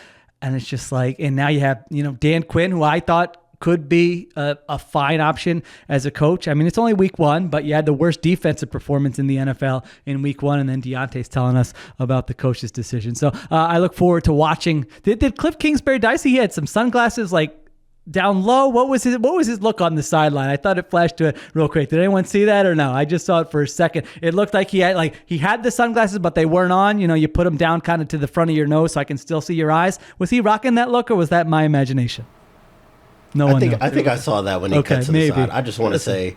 And it's just like, and now you have, Dan Quinn, who I thought could be a fine option as a coach. I mean, it's only week 1, but you had the worst defensive performance in the NFL in week 1, and then Diante's telling us about the coach's decision. So I look forward to watching. Did Cliff Kingsbury dicey? He had some sunglasses like down low. What was his look on the sideline? I thought it flashed to it real quick. Did anyone see that or no? I just saw it for a second. It looked like he had the sunglasses, but they weren't on. You put them down kind of to the front of your nose so I can still see your eyes. Was he rocking that look, or was that my imagination? I think I saw that when he cut to the side. I just want to say,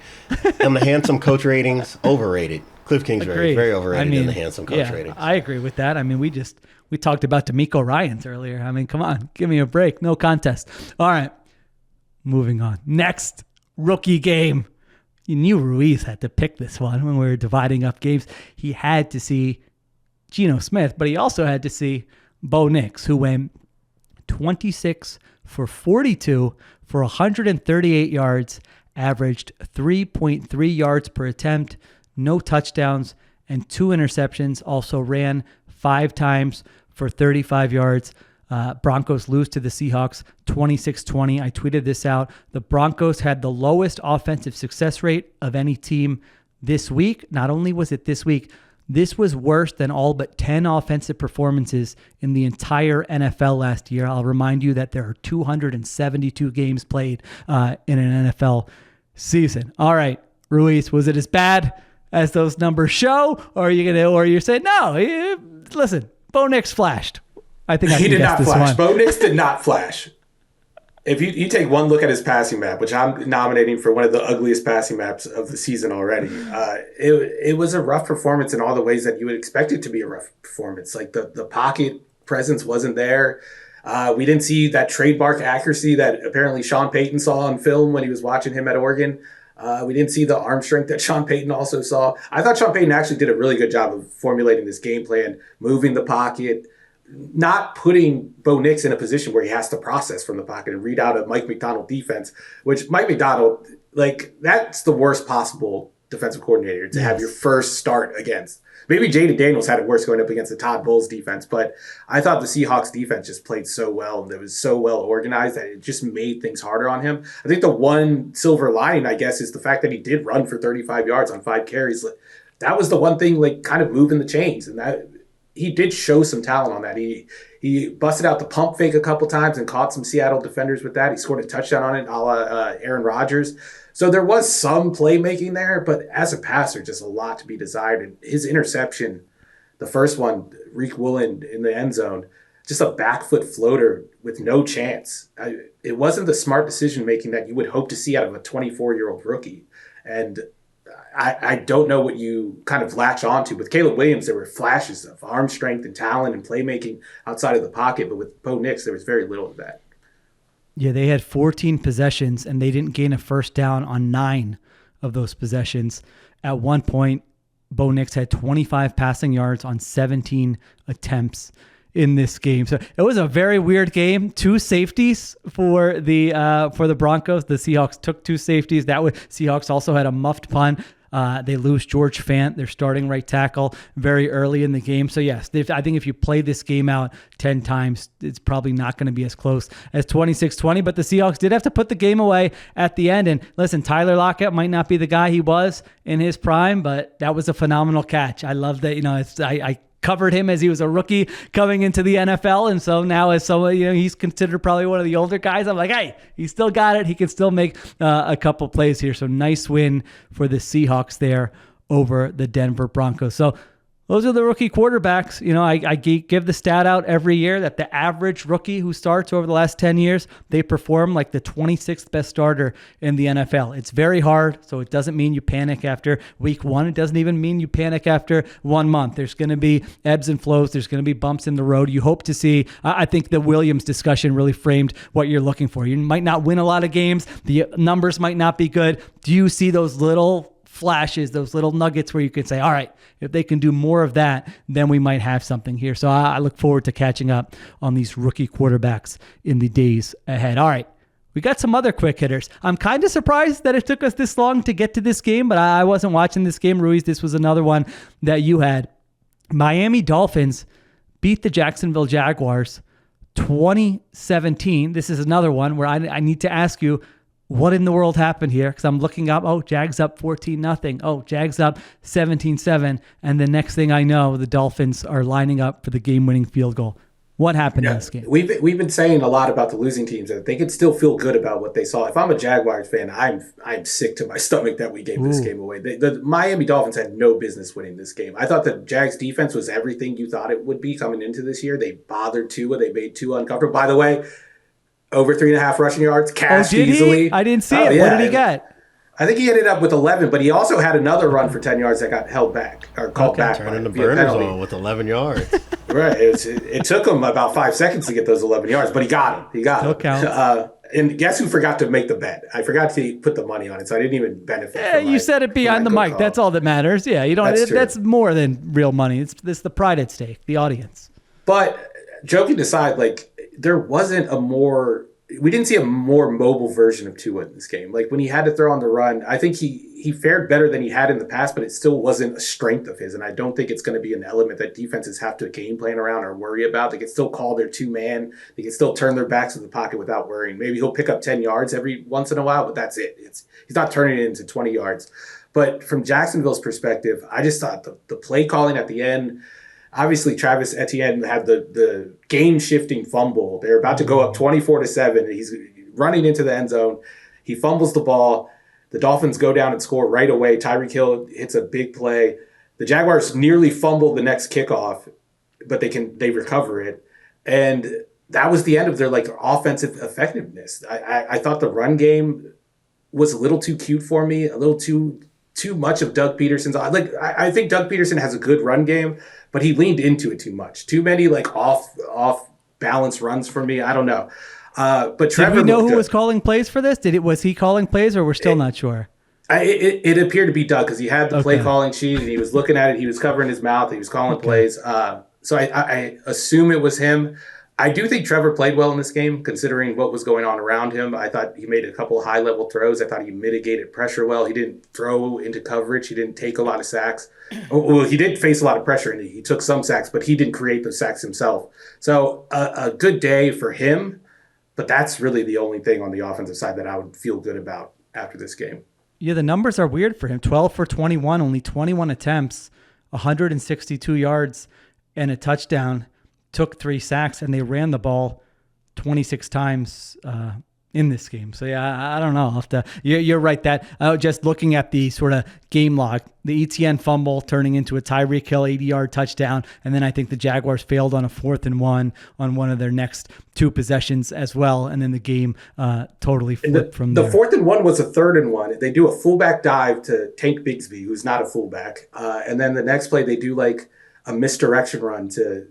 on the handsome coach ratings, overrated. Cliff Kingsbury is very overrated in the handsome coach ratings. I agree with that. I mean, we talked about D'Amico Ryans earlier. I mean, come on, give me a break. No contest. All right, moving on. Next rookie game. You knew Ruiz had to pick this one when we were dividing up games. He had to see Geno Smith, but he also had to see Bo Nix, who went 26 for 42 for 138 yards, averaged 3.3 yards per attempt, no touchdowns, and 2 interceptions. Also ran 5 times for 35 yards. Broncos lose to the Seahawks 26-20. I tweeted this out. The Broncos had the lowest offensive success rate of any team this week. Not only was it this week, this was worse than all but 10 offensive performances in the entire NFL last year. I'll remind you that there are 272 games played in an NFL season. All right, Ruiz, was it as bad as those numbers show, or you're saying no? Listen, Bo Nix flashed. I think he did not flash. Bo Nix did not flash. if you take one look at his passing map, which I'm nominating for one of the ugliest passing maps of the season already, it was a rough performance in all the ways that you would expect it to be a rough performance. Like the pocket presence wasn't there. We didn't see that trademark accuracy that apparently Sean Payton saw on film when he was watching him at Oregon. We didn't see the arm strength that Sean Payton also saw. I thought Sean Payton actually did a really good job of formulating this game plan, moving the pocket, not putting Bo Nix in a position where he has to process from the pocket and read out a Mike Macdonald defense, which Mike Macdonald, like, that's the worst possible defensive coordinator to have your first start against. Maybe Jaden Daniels had it worse going up against the Todd Bowles defense, but I thought the Seahawks defense just played so well and it was so well organized that it just made things harder on him. I think the one silver lining, I guess, is the fact that he did run for 35 yards on 5 carries. That was the one thing, like, kind of moving the chains, and that he did show some talent on that. He busted out the pump fake a couple times and caught some Seattle defenders with that. He scored a touchdown on it, a la Aaron Rodgers. So there was some playmaking there, but as a passer, just a lot to be desired. And his interception, the first one, Reek Woolen in the end zone, just a back foot floater with no chance. It wasn't the smart decision making that you would hope to see out of a 24-year-old rookie. And I don't know what you kind of latch onto. With Caleb Williams, there were flashes of arm strength and talent and playmaking outside of the pocket, but with Bo Nix, there was very little of that. Yeah, they had 14 possessions, and they didn't gain a first down on 9 of those possessions. At one point, Bo Nix had 25 passing yards on 17 attempts in this game. So it was a very weird game. 2 safeties for the Broncos. The Seahawks took 2 safeties. Seahawks also had a muffed punt. They lose George Fant, their starting right tackle, very early in the game. So yes, I think if you play this game out 10 times, it's probably not going to be as close as 26-20. But the Seahawks did have to put the game away at the end. And listen, Tyler Lockett might not be the guy he was in his prime, but that was a phenomenal catch. I love that. I covered him as he was a rookie coming into the NFL. And so now as someone, he's considered probably one of the older guys. I'm like, hey, he still got it. He can still make a couple plays here. So nice win for the Seahawks there over the Denver Broncos. So those are the rookie quarterbacks. I give the stat out every year that the average rookie who starts over the last 10 years, they perform like the 26th best starter in the NFL. It's very hard, so it doesn't mean you panic after week 1. It doesn't even mean you panic after 1 month. There's going to be ebbs and flows. There's going to be bumps in the road. You hope to see, I think the Williams discussion really framed what you're looking for. You might not win a lot of games. The numbers might not be good. Do you see those little flashes, those little nuggets where you could say, all right, if they can do more of that, then we might have something here. So I look forward to catching up on these rookie quarterbacks in the days ahead. All right, we got some other quick hitters. I'm kind of surprised that it took us this long to get to this game, but I wasn't watching this game. Ruiz, this was another one that you had. Miami Dolphins beat the Jacksonville Jaguars 2017. This is another one where I need to ask you, what in the world happened here? Because I'm looking up, Jags up 14-0. Oh, Jags up 17-7. And the next thing I know, the Dolphins are lining up for the game-winning field goal. What happened in this game? We've been saying a lot about the losing teams that they could still feel good about what they saw. If I'm a Jaguars fan, I'm sick to my stomach that we gave this game away. The Miami Dolphins had no business winning this game. I thought the Jags defense was everything you thought it would be coming into this year. They bothered Tua. They made Tua uncomfortable. By the way, over 3.5 rushing yards, cashed easily. I didn't see it. Yeah. What did he get? I think he ended up with 11, but he also had another run for 10 yards that got held back or called back. Turning the burner zone with 11 yards. Right. It took him about 5 seconds to get those 11 yards, but he got him. He got Still him. Counts. And guess who forgot to make the bet? I forgot to put the money on it, so I didn't even benefit. Yeah, you said it behind the mic. That's all that matters. Yeah, you don't. That's more than real money. It's the pride at stake, the audience. But joking aside, there wasn't we didn't see a more mobile version of Tua in this game. Like when he had to throw on the run, I think he fared better than he had in the past, but it still wasn't a strength of his. And I don't think it's going to be an element that defenses have to game plan around or worry about. They can still call their 2-man. They can still turn their backs to the pocket without worrying. Maybe he'll pick up 10 yards every once in a while, but that's it. He's not turning it into 20 yards. But from Jacksonville's perspective, I just thought the play calling at the end, obviously, Travis Etienne had the game-shifting fumble. They're about to go up 24-7. He's running into the end zone. He fumbles the ball. The Dolphins go down and score right away. Tyreek Hill hits a big play. The Jaguars nearly fumble the next kickoff, but they recover it. And that was the end of their like offensive effectiveness. I thought the run game was a little too cute for me, a little too much of Doug Peterson's. I think Doug Peterson has a good run game, but he leaned into it too much. Too many like off balance runs for me. I don't know. But Trevor, did we know who was calling plays for this? Was he calling plays, or we're still not sure? It appeared to be Doug because he had the play calling sheet and he was looking at it. He was covering his mouth. He was calling plays. So I assume it was him. I do think Trevor played well in this game, considering what was going on around him. I thought he made a couple of high-level throws. I thought he mitigated pressure well. He didn't throw into coverage. He didn't take a lot of sacks. Well, he did face a lot of pressure, and he took some sacks, but he didn't create those sacks himself. So a good day for him, but that's really the only thing on the offensive side that I would feel good about after this game. Yeah, the numbers are weird for him. 12 for 21, only 21 attempts, 162 yards, and a touchdown. Took 3 sacks, and they ran the ball 26 times in this game. So, yeah, I don't know. I'll have to, you're right that just looking at the sort of game log, the ETN fumble turning into a Tyreek Hill 80-yard touchdown, and then I think the Jaguars failed on a 4th and 1 on one of their next 2 possessions as well, and then the game totally flipped from there. The 4th and 1 was a 3rd and 1. They do a fullback dive to Tank Bigsby, who's not a fullback, and then the next play they do like a misdirection run to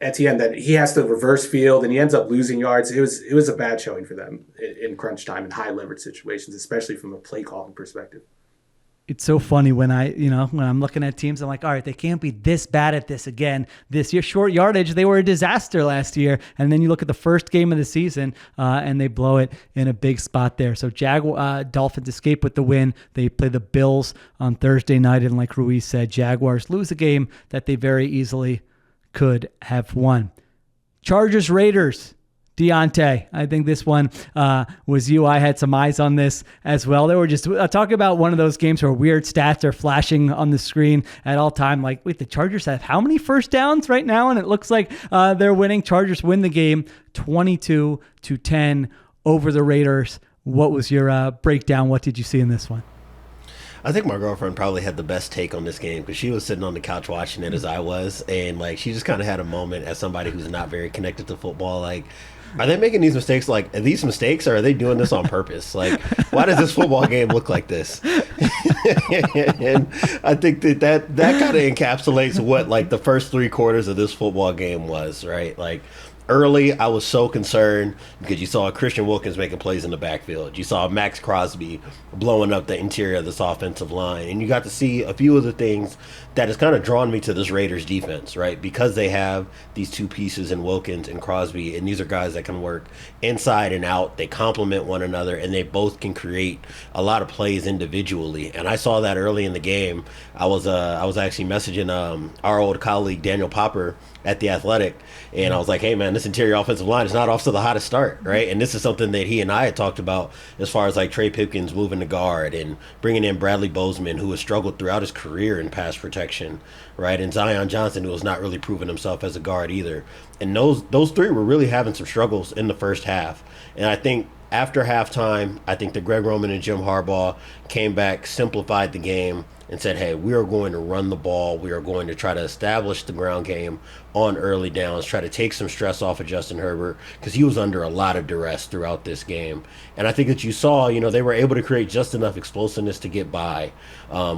Etienne that he has to reverse field and he ends up losing yards. It was a bad showing for them in crunch time and high leverage situations, especially from a play calling perspective. It's so funny when I'm looking at teams, I'm like, all right, they can't be this bad at this again this year. Short yardage, they were a disaster last year. And then you look at the first game of the season and they blow it in a big spot there. So Dolphins escape with the win. They play the Bills on Thursday night. And like Ruiz said, Jaguars lose a game that they very easily could have won. Chargers Raiders, Diante. I think this one was you. I had some eyes on this as well. They were just talking about one of those games where weird stats are flashing on the screen at all time. Like, wait, the Chargers have how many first downs right now? And it looks like they're winning. Chargers win the game 22-10 over the Raiders. What was your breakdown? What did you see in this one? I think my girlfriend probably had the best take on this game because she was sitting on the couch watching it as I was, and like she just kind of had a moment as somebody who's not very connected to football. Like, are they making these mistakes? Like, are these mistakes, or are they doing this on purpose? Like, why does this football game look like this? And I think that kind of encapsulates what like the first 3 quarters of this football game was, right? Like, early, I was so concerned because you saw Christian Wilkins making plays in the backfield. You saw Max Crosby blowing up the interior of this offensive line. And you got to see a few of the things that has kind of drawn me to this Raiders defense, right? Because they have these 2 pieces in Wilkins and Crosby, and these are guys that can work inside and out. They complement one another, and they both can create a lot of plays individually. And I saw that early in the game. I was actually messaging our old colleague Daniel Popper at The Athletic, and I was like, hey man, this interior offensive line is not off to the hottest start, right? And this is something that he and I had talked about as far as like Trey Pipkins moving to guard and bringing in Bradley Bozeman, who has struggled throughout his career in pass protection, right? And Zion Johnson, who has not really proven himself as a guard either. And those 3 were really having some struggles in the first half. And I think after halftime, I think that Greg Roman and Jim Harbaugh came back, simplified the game, and said, hey, we are going to run the ball. We are going to try to establish the ground game on early downs, try to take some stress off of Justin Herbert because he was under a lot of duress throughout this game. And I think that you saw, they were able to create just enough explosiveness to get by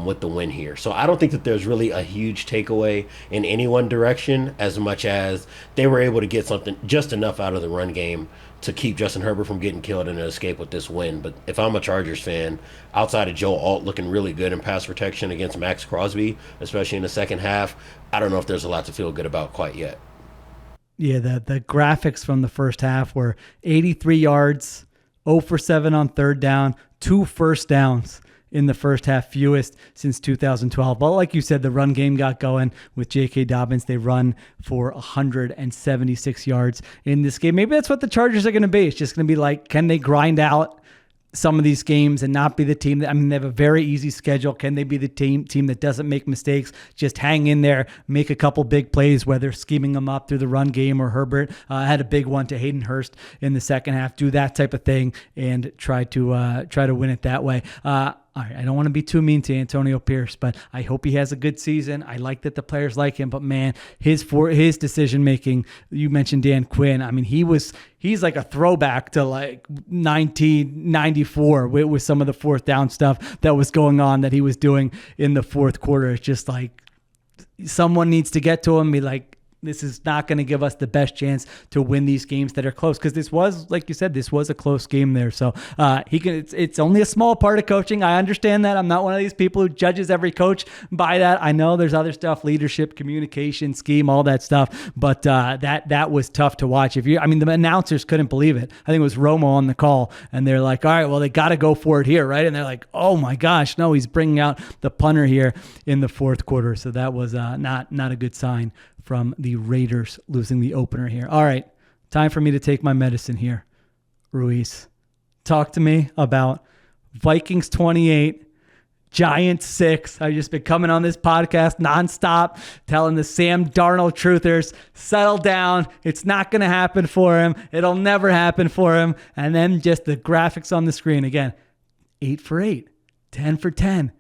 with the win here. So I don't think that there's really a huge takeaway in any one direction as much as they were able to get something, just enough out of the run game to keep Justin Herbert from getting killed and escape with this win. But if I'm a Chargers fan, outside of Joe Alt looking really good in pass protection against Max Crosby, especially in the second half, I don't know if there's a lot to feel good about quite yet. Yeah, the graphics from the first half were 83 yards, 0 for 7 on 3rd down, 2 first downs in the first half, fewest since 2012. But like you said, the run game got going with J.K. Dobbins. They run for 176 yards in this game. Maybe that's what the Chargers are going to be. It's just going to be like, can they grind out some of these games and not be the team that, they have a very easy schedule. Can they be the team that doesn't make mistakes? Just hang in there, make a couple big plays, whether scheming them up through the run game or Herbert had a big one to Hayden Hurst in the second half. Do that type of thing and try to win it that way. all right, I don't want to be too mean to Antonio Pierce, but I hope he has a good season. I like that the players like him, but man, his decision making. You mentioned Dan Quinn. I mean, he's like a throwback to like 1994 with some of the fourth down stuff that was going on that he was doing in the fourth quarter. It's just like someone needs to get to him, be like, this is not going to give us the best chance to win these games that are close. Because this was, like you said, this was a close game there. So he can. It's only a small part of coaching. I understand that. I'm not one of these people who judges every coach by that. I know there's other stuff, leadership, communication, scheme, all that stuff. But that was tough to watch. The announcers couldn't believe it. I think it was Romo on the call, and they're like, all right, well, they got to go for it here, right? And they're like, oh my gosh, no, he's bringing out the punter here in the fourth quarter. So that was not a good sign from the Raiders losing the opener here. All right, time for me to take my medicine here. Ruiz, talk to me about Vikings 28, Giants 6. I've just been coming on this podcast nonstop, telling the Sam Darnold truthers, settle down. It's not going to happen for him. It'll never happen for him. And then just the graphics on the screen again, 8 for 8, 10 for 10.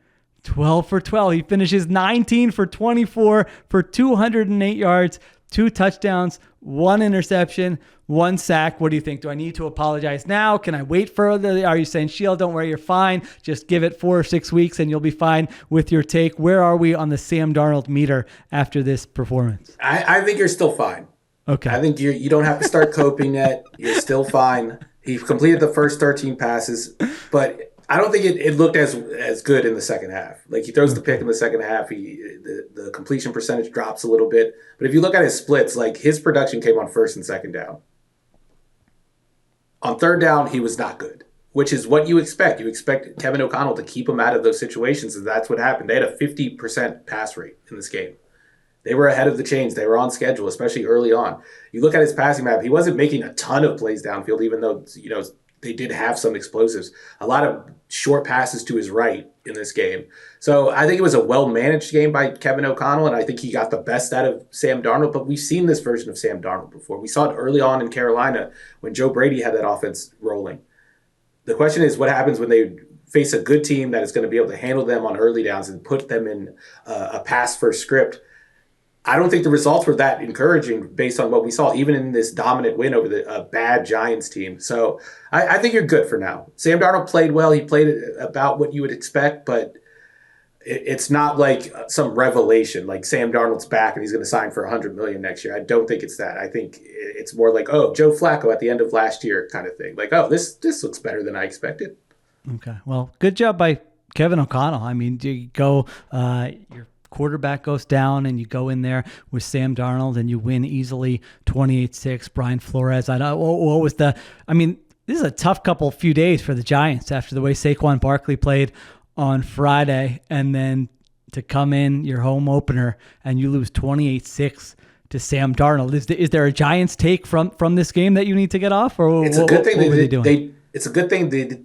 12 for 12. He finishes 19 for 24 for 208 yards, 2 touchdowns, 1 interception, 1 sack. What do you think? Do I need to apologize now? Can I wait further? Are you saying, Sheil, don't worry, you're fine. Just give it 4 or 6 weeks and you'll be fine with your take. Where are we on the Sam Darnold meter after this performance? I think you're still fine. Okay. I think you don't have to start coping yet. You're still fine. He completed the first 13 passes, but I don't think it looked as good in the second half. Like, he throws the pick in the second half. The completion percentage drops a little bit. But if you look at his splits, like, his production came on first and second down. On third down, he was not good, which is what you expect. You expect Kevin O'Connell to keep him out of those situations, and that's what happened. They had a 50% pass rate in this game. They were ahead of the chains. They were on schedule, especially early on. You look at his passing map, he wasn't making a ton of plays downfield, even though, they did have some explosives. A lot of short passes to his right in this game. So I think it was a well-managed game by Kevin O'Connell, and I think he got the best out of Sam Darnold. But we've seen this version of Sam Darnold before. We saw it early on in Carolina when Joe Brady had that offense rolling. The question is, what happens when they face a good team that is going to be able to handle them on early downs and put them in a pass-first script? I don't think the results were that encouraging based on what we saw, even in this dominant win over the bad Giants team. So I think you're good for now. Sam Darnold played well. He played about what you would expect, but it's not like some revelation, like Sam Darnold's back and he's going to sign for $100 million next year. I don't think it's that. I think it's more like, oh, Joe Flacco at the end of last year kind of thing. Like, oh, this looks better than I expected. Okay. Well, good job by Kevin O'Connell. I mean, do you go, your quarterback goes down and you go in there with Sam Darnold and you win easily 28-6. Brian Flores. This is a tough few days for the Giants after the way Saquon Barkley played on Friday, and then to come in your home opener and you lose 28-6 to Sam Darnold. Is there a Giants take from this game that you need to get off? Or it's a good thing it's a good thing they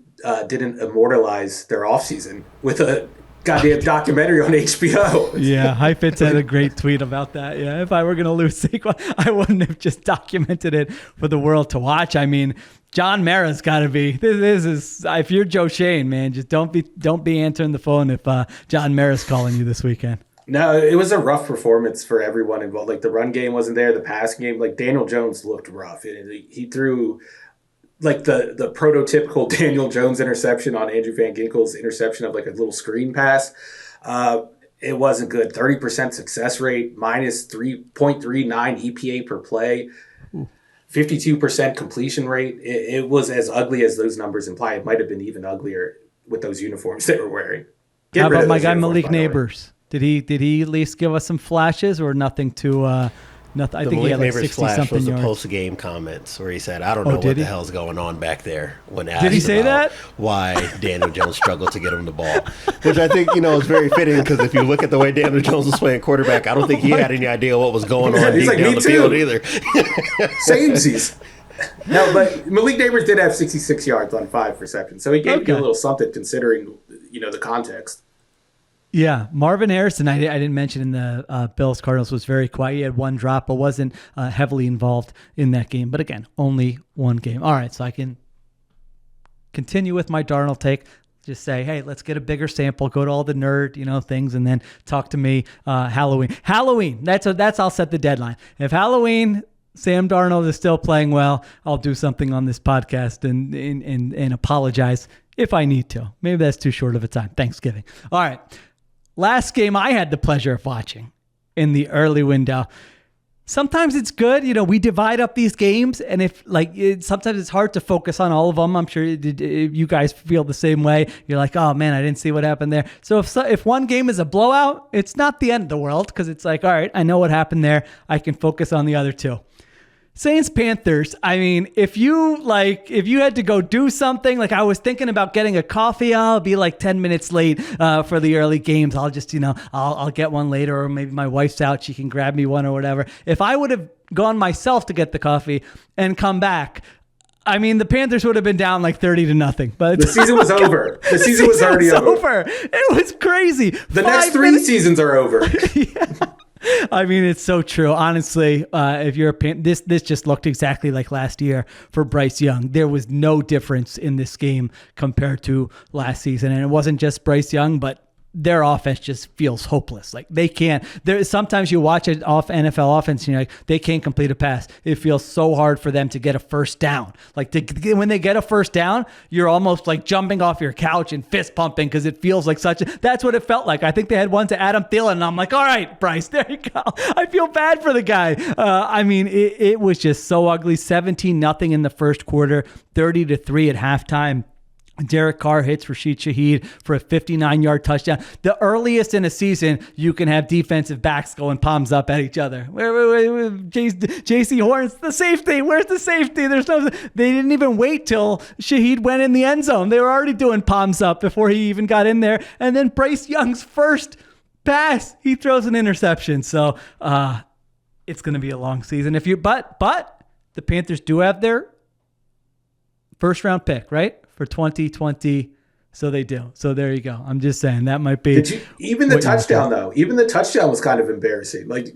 didn't immortalize their offseason with a goddamn documentary on HBO. Yeah, Heifetz had a great tweet about that. Yeah, if I were going to lose Saquon, I wouldn't have just documented it for the world to watch. I mean, John Mara's got to be. This is if you're Joe Shane, man, just don't be answering the phone if John Mara's calling you this weekend. No, it was a rough performance for everyone involved. Like, the run game wasn't there, the passing game. Like, Daniel Jones looked rough. He threw like the prototypical Daniel Jones interception on Andrew Van Ginkel's interception of like a little screen pass. It wasn't good. 30% success rate, minus 3.39 EPA per play, 52% completion rate. It was as ugly as those numbers imply. It might have been even uglier with those uniforms they were wearing. How about my guy Malik Neighbors? Did he at least give us some flashes or nothing to? Nothing. I think he had like 60-something was yards. The post-game comments where he said, "I don't know what the hell's going on back there." When asked did he say that? Why Daniel Jones struggled to get him the ball, which I think is very fitting because if you look at the way Daniel Jones was playing quarterback, I don't think he had any idea what was going on deep down the field either. Samesies. No, but Malik Neighbors did have 66 yards on 5 receptions, so he gave you a little something considering the context. Yeah, Marvin Harrison, I didn't mention in the Bills-Cardinals, was very quiet. He had one drop, but wasn't heavily involved in that game. But again, only one game. All right, so I can continue with my Darnold take. Just say, hey, let's get a bigger sample. Go to all the nerd, things, and then talk to me. Halloween. That's I'll set the deadline. If Halloween, Sam Darnold is still playing well, I'll do something on this podcast and apologize if I need to. Maybe that's too short of a time. Thanksgiving. All right. Last game I had the pleasure of watching in the early window. Sometimes it's good. We divide up these games, and sometimes it's hard to focus on all of them. I'm sure you guys feel the same way. You're like, oh man, I didn't see what happened there. So if one game is a blowout, it's not the end of the world, because it's like, all right, I know what happened there. I can focus on the other two. Saints-Panthers, I mean, if you had to go do something, like I was thinking about getting a coffee, I'll be like 10 minutes late for the early games. I'll just, I'll get one later, or maybe my wife's out, she can grab me one or whatever. If I would have gone myself to get the coffee and come back, I mean, the Panthers would have been down like 30-0. But the season was over. The season was already over. It was crazy. The next 3 seasons are over. Yeah. I mean, it's so true. Honestly, if you're this just looked exactly like last year for Bryce Young. There was no difference in this game compared to last season. And it wasn't just Bryce Young, but their offense just feels hopeless. Like they can't. Sometimes you watch an NFL offense, and you're like, they can't complete a pass. It feels so hard for them to get a first down. Like when they get a first down, you're almost like jumping off your couch and fist pumping, because it feels like that's what it felt like. I think they had one to Adam Thielen, and I'm like, all right, Bryce, there you go. I feel bad for the guy. I mean, it was just so ugly. 17-0 in the first quarter, 30-3 at halftime. Derek Carr hits Rashid Shaheed for a 59-yard touchdown. The earliest in a season you can have defensive backs going palms up at each other. J.C. Horns, the safety. Where's the safety? They didn't even wait till Shaheed went in the end zone. They were already doing palms up before he even got in there. And then Bryce Young's first pass, he throws an interception. So it's going to be a long season. But the Panthers do have their first round pick, right? For 2020, so they do. So there you go. I'm just saying that might be. Even the touchdown was kind of embarrassing. Like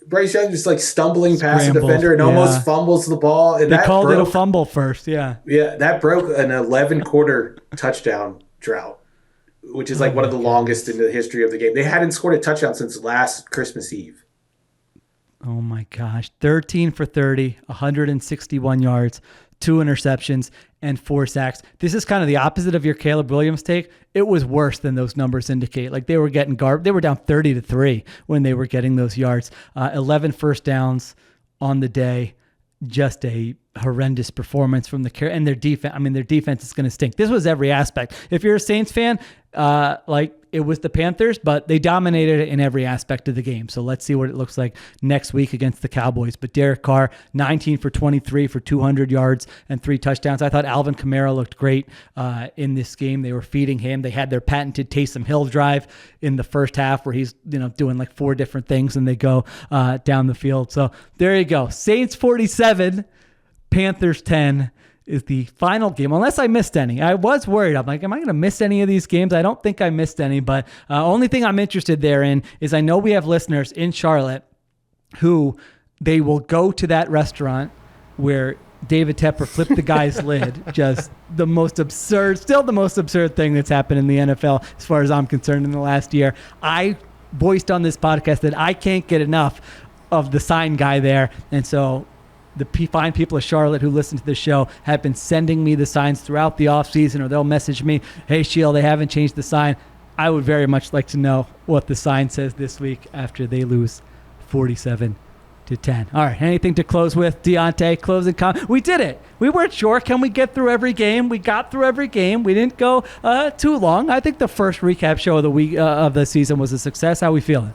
Bryce Young just like stumbling past the defender and almost fumbles the ball. And they called it a fumble first. Yeah, that broke an 11-quarter touchdown drought, which is like one of the longest in the history of the game. They hadn't scored a touchdown since last Christmas Eve. Oh my gosh, 13 for 30, 161 yards. 2 interceptions, and 4 sacks. This is kind of the opposite of your Caleb Williams take. It was worse than those numbers indicate. Like they were getting they were down 30-3 when they were getting those yards. 11 first downs on the day. Just a horrendous performance from and their defense. I mean, their defense is going to stink. This was every aspect. If you're a Saints fan, it was the Panthers, but they dominated it in every aspect of the game. So let's see what it looks like next week against the Cowboys. But Derek Carr, 19 for 23 for 200 yards and 3 touchdowns. I thought Alvin Kamara looked great in this game. They were feeding him. They had their patented Taysom Hill drive in the first half where he's doing like 4 different things and they go down the field. So there you go. Saints 47, Panthers 10. Is the final game, unless I missed any. I was worried. I'm like, am I going to miss any of these games? I don't think I missed any, but only thing I'm interested therein is I know we have listeners in Charlotte who they will go to that restaurant where David Tepper flipped the guy's lid. Just the most absurd thing that's happened in the NFL as far as I'm concerned in the last year. I voiced on this podcast that I can't get enough of the sign guy there, and so the fine people of Charlotte who listen to the show have been sending me the signs throughout the offseason, or they'll message me, hey, Sheil, they haven't changed the sign. I would very much like to know what the sign says this week after they lose 47-10. All right, anything to close with? Diante, closing comment. We did it. We weren't sure. Can we get through every game? We got through every game. We didn't go too long. I think the first recap show of the week of the season was a success. How we feeling?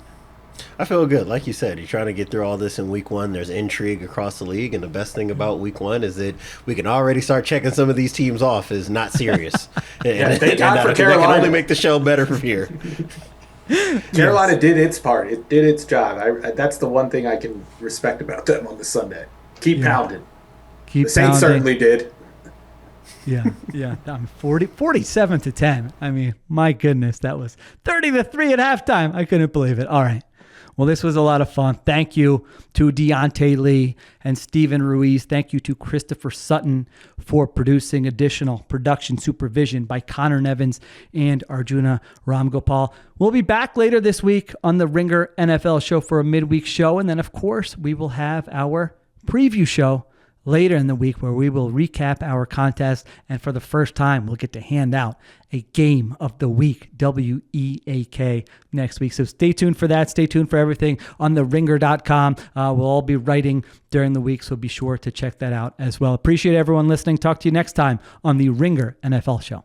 I feel good. Like you said, you're trying to get through all this in week 1. There's intrigue across the league, and the best thing about week 1 is that we can already start checking some of these teams off as not serious. Thank God for That Carolina. can only make the show better from here. Carolina did its part. It did its job. That's the one thing I can respect about them on the Sunday. Keep pounding. The Saints certainly did. Yeah. 47-10. I mean, my goodness, that was 30-3 at halftime. I couldn't believe it. All right. Well, this was a lot of fun. Thank you to Diante Lee and Stephen Ruiz. Thank you to Christopher Sutton for producing. Additional production supervision by Conor Nevins and Arjuna Ramgopal. We'll be back later this week on the Ringer NFL show for a midweek show. And then, of course, we will have our preview show later in the week where we will recap our contest. And for the first time, we'll get to hand out a game of the week, WEAK, next week. So stay tuned for that. Stay tuned for everything on theringer.com. We'll all be writing during the week, so be sure to check that out as well. Appreciate everyone listening. Talk to you next time on the Ringer NFL show.